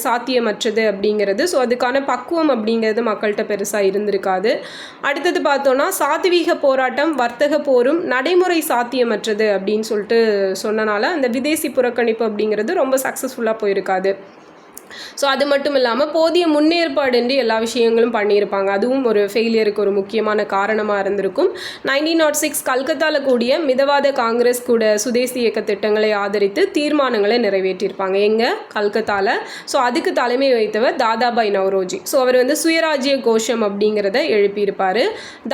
சாத்தியமற்றது அப்படிங்கிறது. ஸோ அதுக்கான பக்குவம் அப்படிங்கிறது மக்கள்கிட்ட பெருசாக இருந்திருக்காது. அடுத்தது பார்த்தோன்னா சாத்வீக போராட்டம், வர்த்தக போரும் நடைமுறை சாத்தியமற்றது அப்படின்னு சொல்லிட்டு சொன்னனால அந்த விதேசி புறக்கணிப்பு அப்படிங்கிறது ரொம்ப சக்ஸஸ்ஃபுல்லாக போயிருக்காது. ஸோ அது மட்டும் இல்லாமல் போதிய முன்னேற்பாடுன்றி எல்லா விஷயங்களும் பண்ணியிருப்பாங்க. அதுவும் ஒரு ஃபெயிலியருக்கு ஒரு முக்கியமான காரணமாக இருந்திருக்கும். 1906 கல்கத்தாவில் கூடிய மிதவாத காங்கிரஸ் கூட சுதேசி இயக்க திட்டங்களை ஆதரித்து தீர்மானங்களை நிறைவேற்றியிருப்பாங்க. எங்கே? கல்கத்தாவில். ஸோ அதுக்கு தலைமை வைத்தவர் தாதாபாய் நவ்ரோஜி. ஸோ அவர் வந்து சுயராஜ்ய கோஷம் அப்படிங்கிறத எழுப்பியிருப்பார்.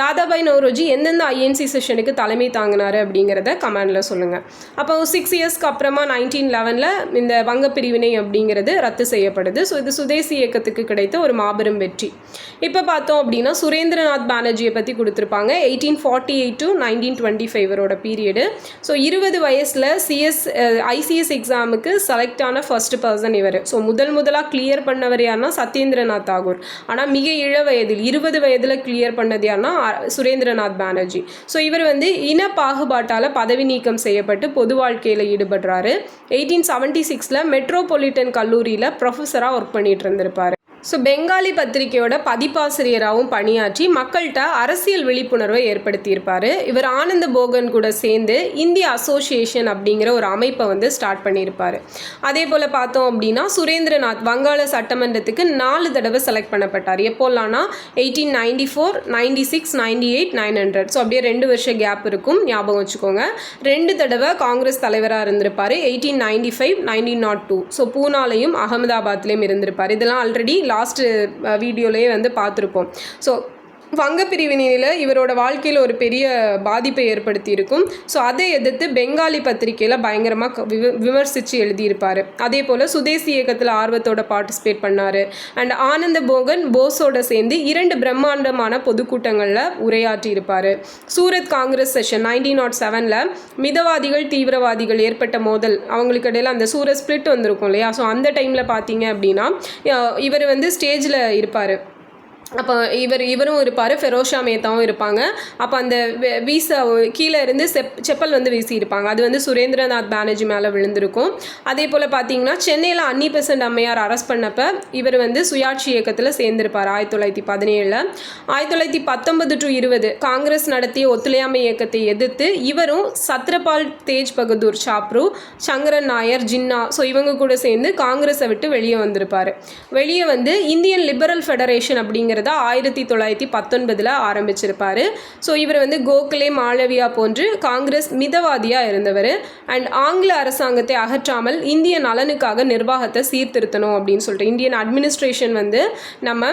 தாதாபாய் நவ்ரோஜி எந்தெந்த INC செஷனுக்கு தலைமை தாங்கினார் அப்படிங்கிறத கமெண்டில் சொல்லுங்கள். அப்போ 6 இயர்ஸ்க்கு அப்புறமா 1911 இந்த வங்க பிரிவினை அப்படிங்கிறது ரத்து செய்யப்படுது. ஸோ இது சுதேசி இயக்கத்துக்கு கிடைத்த ஒரு மாபெரும் வெற்றி. இப்போ பார்த்தோம் அப்படின்னா சுரேந்திரநாத் பானர்ஜியை பற்றி கொடுத்துருப்பாங்க. 1848 to 1925 பீரியடு. ஸோ 20 வயசில் ICS எக்ஸாமுக்கு செலக்ட் ஆன ஃபர்ஸ்ட் பர்சன் இவர். ஸோ முதலாக கிளியர் பண்ணவர் யாருன்னா சத்யேந்திரநாத் தாகூர். ஆனால் மிக இள வயதில் 20 வயதில் கிளியர் பண்ணது யாருன்னா சுரேந்திரநாத் பானர்ஜி. ஸோ இவர் வந்து இன பாகுபாட்டால் பதவி நீக்கம் செய்யப்பட்டு பொது வாழ்க்கையில் ஈடுபடுறாரு. 1876 மெட்ரோபாலிட்டன் கல்லூரியில் ப்ரொஃபஸராக ஒர்க் பண்ணிட்டு இருந்திருப்பார். ஸோ பெங்காலி பத்திரிகையோட பதிப்பாசிரியராகவும் பணியாற்றி மக்கள்கிட்ட அரசியல் விழிப்புணர்வை ஏற்படுத்தியிருப்பார். இவர் ஆனந்த போகன் கூட சேர்ந்து இந்திய அசோசியேஷன் அப்படிங்கிற ஒரு அமைப்பை வந்து ஸ்டார்ட் பண்ணியிருப்பார். அதே போல் பார்த்தோம் அப்படின்னா சுரேந்திரநாத் வங்காள சட்டமன்றத்துக்கு 4 தடவை செலக்ட் பண்ணப்பட்டார். எப்போல்லாம்னா 1894, 96, 98, 900. ஸோ அப்படியே 2 வருஷம் கேப் இருக்கும், ஞாபகம் வச்சுக்கோங்க. 2 தடவை காங்கிரஸ் தலைவராக இருந்திருப்பார். 1895, 1902. ஸோ பூனாலையும் அகமதாபாத்லேயும் இருந்திருப்பார். இதெல்லாம் ஆல்ரெடி லாஸ்ட் வீடியோலேயே வந்து பார்த்துருப்போம். ஸோ வங்க பிரிவினையில் இவரோட வாழ்க்கையில் ஒரு பெரிய பாதிப்பை ஏற்படுத்தி இருக்கும். ஸோ அதை எதிர்த்து பெங்காலி பத்திரிகையில் பயங்கரமாக விமர்சித்து எழுதியிருப்பார். அதே போல் சுதேசி இயக்கத்தில் ஆர்வத்தோட பார்ட்டிசிபேட் பண்ணார். அண்ட் ஆனந்த போகன் போஸோட சேர்ந்து 2 பிரம்மாண்டமான பொதுக்கூட்டங்களில் உரையாற்றியிருப்பார். சூரத் காங்கிரஸ் செஷன் 1907 மிதவாதிகள் தீவிரவாதிகள் ஏற்பட்ட மோதல், அவங்களுக்கு இடையில் அந்த சூரத் ஸ்பிளிட் வந்திருக்கும் இல்லையா. ஸோ அந்த டைமில் பார்த்தீங்க அப்படின்னா இவர் வந்து ஸ்டேஜில் இருப்பார். அப்போ இவரும் இருப்பார், ஃபெரோஷா மேத்தாவும் இருப்பாங்க. அப்போ அந்த வீசா கீழே இருந்து செப்பல் வந்து வீசியிருப்பாங்க. அது வந்து சுரேந்திரநாத் பானர்ஜி மேலே விழுந்திருக்கும். அதே போல் பார்த்தீங்கன்னா சென்னையில் அன்னி பெசன்ட் அம்மையார் அரெஸ்ட் பண்ணப்போ இவர் வந்து சுயாட்சி இயக்கத்தில் சேர்ந்திருப்பார் 1917. 1919 to 20 காங்கிரஸ் நடத்திய ஒத்துழையாமை இயக்கத்தை எதிர்த்து இவரும் சத்ரபால் தேஜ் பகதூர் சாப்ரு, சங்கரன் நாயர், ஜின்னா இவங்க கூட சேர்ந்து காங்கிரஸை விட்டு வெளியே வந்திருப்பார். வெளியே வந்து இந்தியன் லிபரல் ஃபெடரேஷன் அப்படிங்கிறத 1919 ஆரம்பிச்சிருப்பார். இவர் வந்து கோகலே, மாளவியா போன்று காங்கிரஸ் மிதவாதியாக இருந்தவர். அண்ட் ஆங்கில அரசாங்கத்தை அகற்றாமல் இந்திய நலனுக்காக நிர்வாகத்தை சீர்திருத்தணும் அப்படின்னு சொல்லிட்டு இந்தியன் அட்மினிஸ்ட்ரேஷன் வந்து நம்ம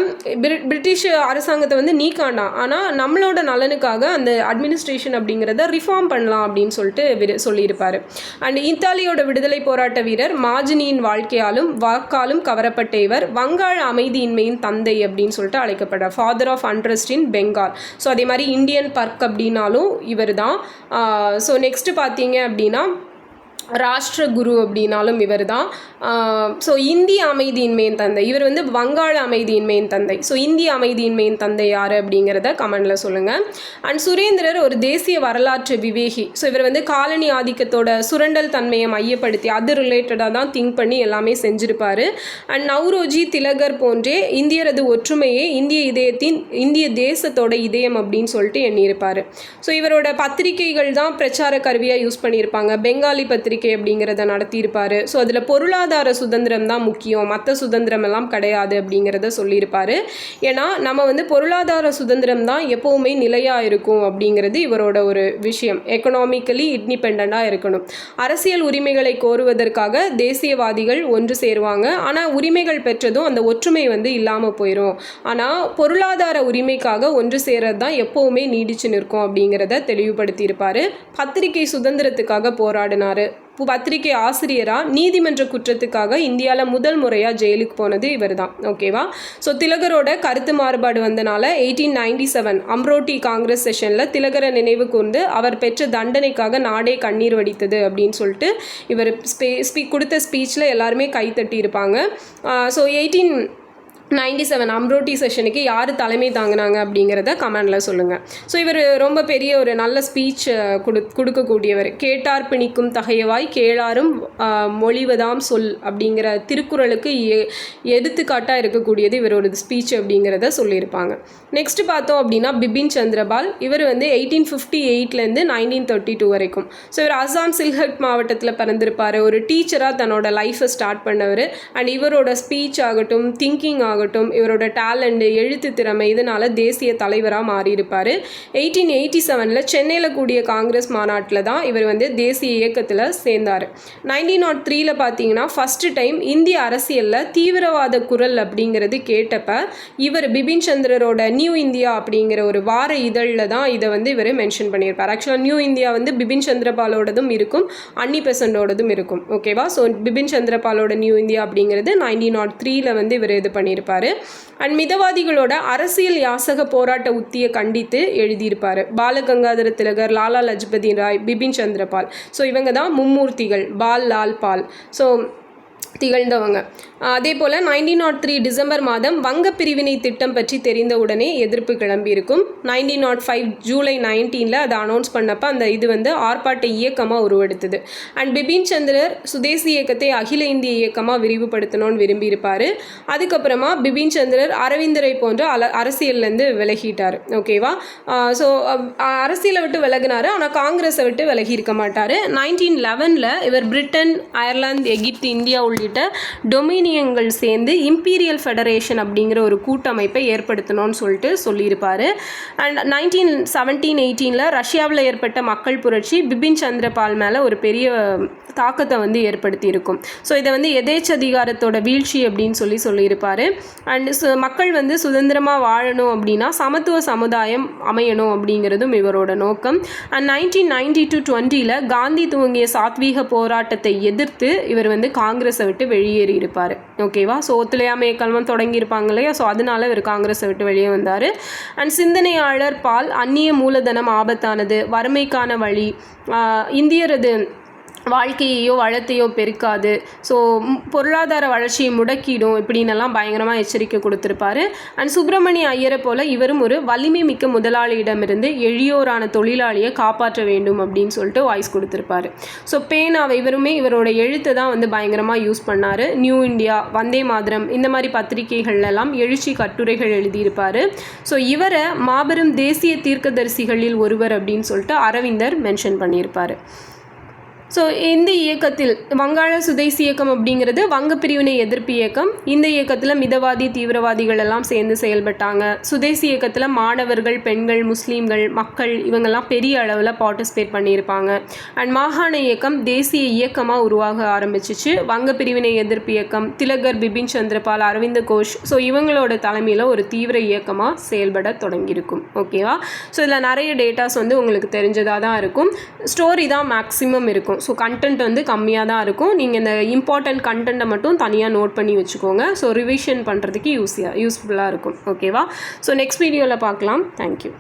பிரிட்டிஷ் அரசாங்கத்தை வந்து நீக்காண்டாம், ஆனால் நம்மளோட நலனுக்காக அந்த அட்மினிஸ்ட்ரேஷன் அப்படிங்கிறத ரிஃபார்ம் பண்ணலாம் அப்படின்னு சொல்லிட்டு சொல்லியிருப்பார். அண்ட் இத்தாலியோட விடுதலை போராட்ட வீரர் மாஜினியின் வாழ்க்கையாலும் வாக்காலும் கவரப்பட்ட இவர் வங்காள அமைதியின்மையின் தந்தை அப்படின்னு சொல்லிட்டு அழைக்கப்படுறார், ஃபாதர் ஆஃப் அன்ட்ரஸ்ட் இன் பெங்கால். அதே மாதிரி இந்தியன் பர்க் அப்படின்னாலும் இவர் தான். நெக்ஸ்ட்டு பார்த்தீங்க அப்படின்னா ராஷ்டிர குரு அப்படின்னாலும் இவர் தான். இந்திய அமைதியின்மையின் தந்தை, இவர் வந்து வங்காள அமைதியின்மையின் தந்தை. இந்திய அமைதியின்மையின் தந்தை யார் அப்படிங்கிறத கமெண்டில் சொல்லுங்கள். அண்ட் சுரேந்திரர் ஒரு தேசிய வரலாற்று விவேகி. இவர் வந்து காலனி ஆதிக்கத்தோட சுரண்டல் தன்மையை மையப்படுத்தி அது ரிலேட்டடாக தான் திங்க் பண்ணி எல்லாமே செஞ்சுருப்பார். அண்ட் நவ்ரோஜி, திலகர் போன்றே இந்தியரது ஒற்றுமையே இந்திய தேசத்தோட இதயம் அப்படின்னு சொல்லிட்டு எண்ணியிருப்பார். இவரோட பத்திரிகைகள் தான் பிரச்சார கருவியாக யூஸ் பண்ணியிருப்பாங்க. பெங்காலி பத்திரிகை அப்படிங்கிறத நடத்தியிருப்பார். அதில் பொருளாதார சுதந்திரம் தான் முக்கியம், மற்ற சுதந்திரம் எல்லாம் கிடையாது அப்படிங்கிறத சொல்லியிருப்பார். ஏன்னா நம்ம வந்து பொருளாதார சுதந்திரம் தான் எப்போவுமே நிலையாக இருக்கும் அப்படிங்கிறது இவரோட ஒரு விஷயம். எக்கனாமிக்கலி இண்டிபெண்ட்டாக இருக்கணும். அரசியல் உரிமைகளை கோருவதற்காக தேசியவாதிகள் ஒன்று சேருவாங்க, ஆனால் உரிமைகள் பெற்றதும் அந்த ஒற்றுமை வந்து இல்லாமல் போயிடும். ஆனால் பொருளாதார உரிமைக்காக ஒன்று சேரது தான் எப்போவுமே நீடிச்சு நிற்கும் அப்படிங்கிறத தெளிவுபடுத்தியிருப்பார். பத்திரிகை சுதந்திரத்துக்காக போராடினார். பத்திரிகை ஆசிரியராக நீதிமன்ற குற்றத்துக்காக இந்தியாவில் முதல் முறையாக ஜெயிலுக்கு போனது இவர் தான். ஓகேவா? திலகரோட கருத்து மாறுபாடு வந்தனால 1897 அம்ரோட்டி காங்கிரஸ் செஷனில் திலகரை நினைவு கூர்ந்து அவர் பெற்ற தண்டனைக்காக நாடே கண்ணீர் வடித்தது அப்படின்னு சொல்லிட்டு இவர் கொடுத்த ஸ்பீச்சில் எல்லாருமே கைத்தட்டி இருப்பாங்க. 1897 அம்ரோட்டி செஷனுக்கு யார் தலைமை தாங்கினாங்க அப்படிங்கிறத கமெண்டில் சொல்லுங்கள். இவர் ரொம்ப பெரிய ஒரு நல்ல ஸ்பீச் கொடுக்கக்கூடியவர். கேட்டார் பிணிக்கும் தகையவாய் கேளாரும் மொழிவதாம் சொல் அப்படிங்கிற திருக்குறளுக்கு எடுத்துக்காட்டாக இருக்கக்கூடியது இவரோட ஸ்பீச் அப்படிங்கிறத சொல்லியிருப்பாங்க. நெக்ஸ்ட் பார்த்தோம் அப்படின்னா பிபின் சந்திரபால். இவர் வந்து 1858 1932 வரைக்கும். இவர் அசாம் சில்ஹட் மாவட்டத்தில் பிறந்திருப்பார். ஒரு டீச்சராக தன்னோட லைஃப்பை ஸ்டார்ட் பண்ணவர். அண்ட் இவரோட ஸ்பீச் ஆகட்டும், திங்கிங் ஆகட்டும், இவரோட டேலண்ட், எழுத்து திறமை இதனால தேசிய தலைவராக மாறியிருப்பார். 1887 சென்னையில் கூடிய காங்கிரஸ் மாநாட்டில் தான் இவர் வந்து தேசிய இயக்கத்தில் சேர்ந்தார். 1903 பார்த்தீங்கன்னா ஃபஸ்ட்டு டைம் இந்திய அரசியலில் தீவிரவாத குரல் அப்படிங்கிறது கேட்டப்ப இவர் பிபின் சந்திரரோட நியூ இந்தியா அப்படிங்கிற ஒரு வார இதழில் தான் இதை வந்து இவர் மென்ஷன் பண்ணியிருப்பார். ஆக்சுவலாக நியூ இந்தியா வந்து பிபின் சந்திரபாலோடதும் இருக்கும், அன்னி பெசண்டோடதும் இருக்கும். ஓகேவா? பிபின் சந்திரபாலோட நியூ இந்தியா அப்படிங்கிறது 1903 வந்து இவர் இது பண்ணியிருப்பார். அண்ட் மிதவாதிகளோட அரசியல் யாசக போராட்ட உத்தியை கண்டித்து எழுதியிருப்பார். பாலகங்காதர திலகர், லாலா லஜ்பதி ராய், பிபின் சந்திரபால். இவங்க தான் மும்மூர்த்திகள், பால், லால், பால் திகழ்ந்தவங்க. அதே போல் 1903 டிசம்பர் மாதம் வங்க பிரிவினை திட்டம் பற்றி தெரிந்தவுடனே எதிர்ப்பு கிளம்பியிருக்கும். 1905 ஜூலை 19 அதை அனௌன்ஸ் பண்ணப்போ அந்த இது வந்து ஆர்ப்பாட்ட இயக்கமாக உருவெடுத்தது. அண்ட் பிபின் சந்திரர் சுதேசி இயக்கத்தை அகில இந்திய இயக்கமாக விரிவுபடுத்தணும்னு விரும்பியிருப்பார். அதுக்கப்புறமா பிபின் சந்திரர் அரவிந்தரை போன்ற அரசியல்லேருந்து விலகிட்டார். ஓகேவா? அரசியலை விட்டு விலகினார், ஆனால் காங்கிரஸை விட்டு விலகி இருக்க மாட்டார். 1911 இவர் பிரிட்டன், அயர்லாந்து, எகிப்து, இந்தியா உள்ளிட்ட டொமினியன்கள் சேர்ந்து இம்பீரியல் ஃபெடரேஷன் அப்படிங்கிற ஒரு கூட்டமைப்பை ஏற்படுத்தணும்னு சொல்லியிருப்பார். அண்ட் 1917-18 ரஷ்யாவில் ஏற்பட்ட மக்கள் புரட்சி பிபின் சந்திரபால் மேலே ஒரு பெரிய தாக்கத்தை வந்து ஏற்படுத்தி இருக்கும். இதை வந்து எதேச்சதிகாரத்தோட வீழ்ச்சி அப்படின்னு சொல்லியிருப்பார். அண்ட் மக்கள் வந்து சுதந்திரமாக வாழணும் அப்படின்னா சமத்துவ சமுதாயம் அமையணும் அப்படிங்கிறதும் இவரோட நோக்கம். அண்ட் 1990-20 காந்தி துவங்கிய சாத்வீக போராட்டத்தை எதிர்த்து இவர் வந்து காங்கிரஸை விட்டு வெளியேறி இருப்பார். ஓகேவா? ஒத்துழையாமை இயக்கம் தொடங்கியிருப்பாங்க இல்லையா? அதனால இவர் காங்கிரஸை விட்டு வெளியே வந்தார். அண்ட் சிந்தனையாளர் பால், அந்நிய மூலதனம் ஆபத்தானது, வறுமைக்கான வழி, இந்தியரது வாழ்க்கையையோ வளத்தையோ பெருக்காது, ஸோ பொருளாதார வளர்ச்சியை முடக்கிடும் இப்படின்னெல்லாம் பயங்கரமாக எச்சரிக்கை கொடுத்துருப்பாரு. அண்ட் சுப்பிரமணிய ஐயரை போல் இவரும் ஒரு வலிமை மிக்க முதலாளியிடமிருந்து எளியோரான தொழிலாளியை காப்பாற்ற வேண்டும் அப்படின்னு சொல்லிட்டு வாய்ஸ் கொடுத்துருப்பாரு. ஸோ பேனாவை இவரோட எழுத்தை தான் வந்து பயங்கரமாக யூஸ் பண்ணார். நியூ இந்தியா, வந்தே மாதரம் இந்த மாதிரி பத்திரிகைகள்லாம் எழுச்சி கட்டுரைகள் எழுதியிருப்பார். ஸோ இவரை மாபெரும் தேசிய தீர்க்கதரிசிகளில் ஒருவர் அப்படின்னு சொல்லிட்டு அரவிந்தர் மென்ஷன் பண்ணியிருப்பார். ஸோ இந்த இயக்கத்தில் வங்காள சுதேசி இயக்கம் அப்படிங்கிறது வங்க பிரிவினை எதிர்ப்பு இயக்கம். இந்த இயக்கத்தில் மிதவாதி தீவிரவாதிகள் எல்லாம் சேர்ந்து செயல்பட்டாங்க. சுதேசி இயக்கத்தில் மாணவர்கள், பெண்கள், முஸ்லீம்கள், மக்கள் இவங்கெல்லாம் பெரிய அளவில் பார்ட்டிசிபேட் பண்ணியிருப்பாங்க. அண்ட் மாகாண இயக்கம் தேசிய இயக்கமாக உருவாக ஆரம்பிச்சிச்சு. வங்க பிரிவினை எதிர்ப்பு இயக்கம், திலகர், பிபின் சந்திரபால், அரவிந்த கோஷ், ஸோ இவங்களோட தலைமையில் ஒரு தீவிர இயக்கமாக செயல்பட தொடங்கியிருக்கும். ஓகேவா? ஸோ இதில் நிறைய டேட்டாஸ் வந்து உங்களுக்கு தெரிஞ்சதாக தான் இருக்கும். ஸ்டோரி தான் மேக்ஸிமம் இருக்கும். ஸோ கண்டென்ட் வந்து கம்மியாக தான் இருக்கும். நீங்கள் இந்த இம்பார்ட்டண்ட் கண்டென்ட்டை மட்டும் தனியாக நோட் பண்ணி வச்சுக்கோங்க. ஸோ ரிவிஷன் பண்ணுறதுக்கு யூஸ்ஃபுல்லாக இருக்கும். ஓகேவா? ஸோ நெக்ஸ்ட் வீடியோவில் பார்க்கலாம். தேங்க்யூ.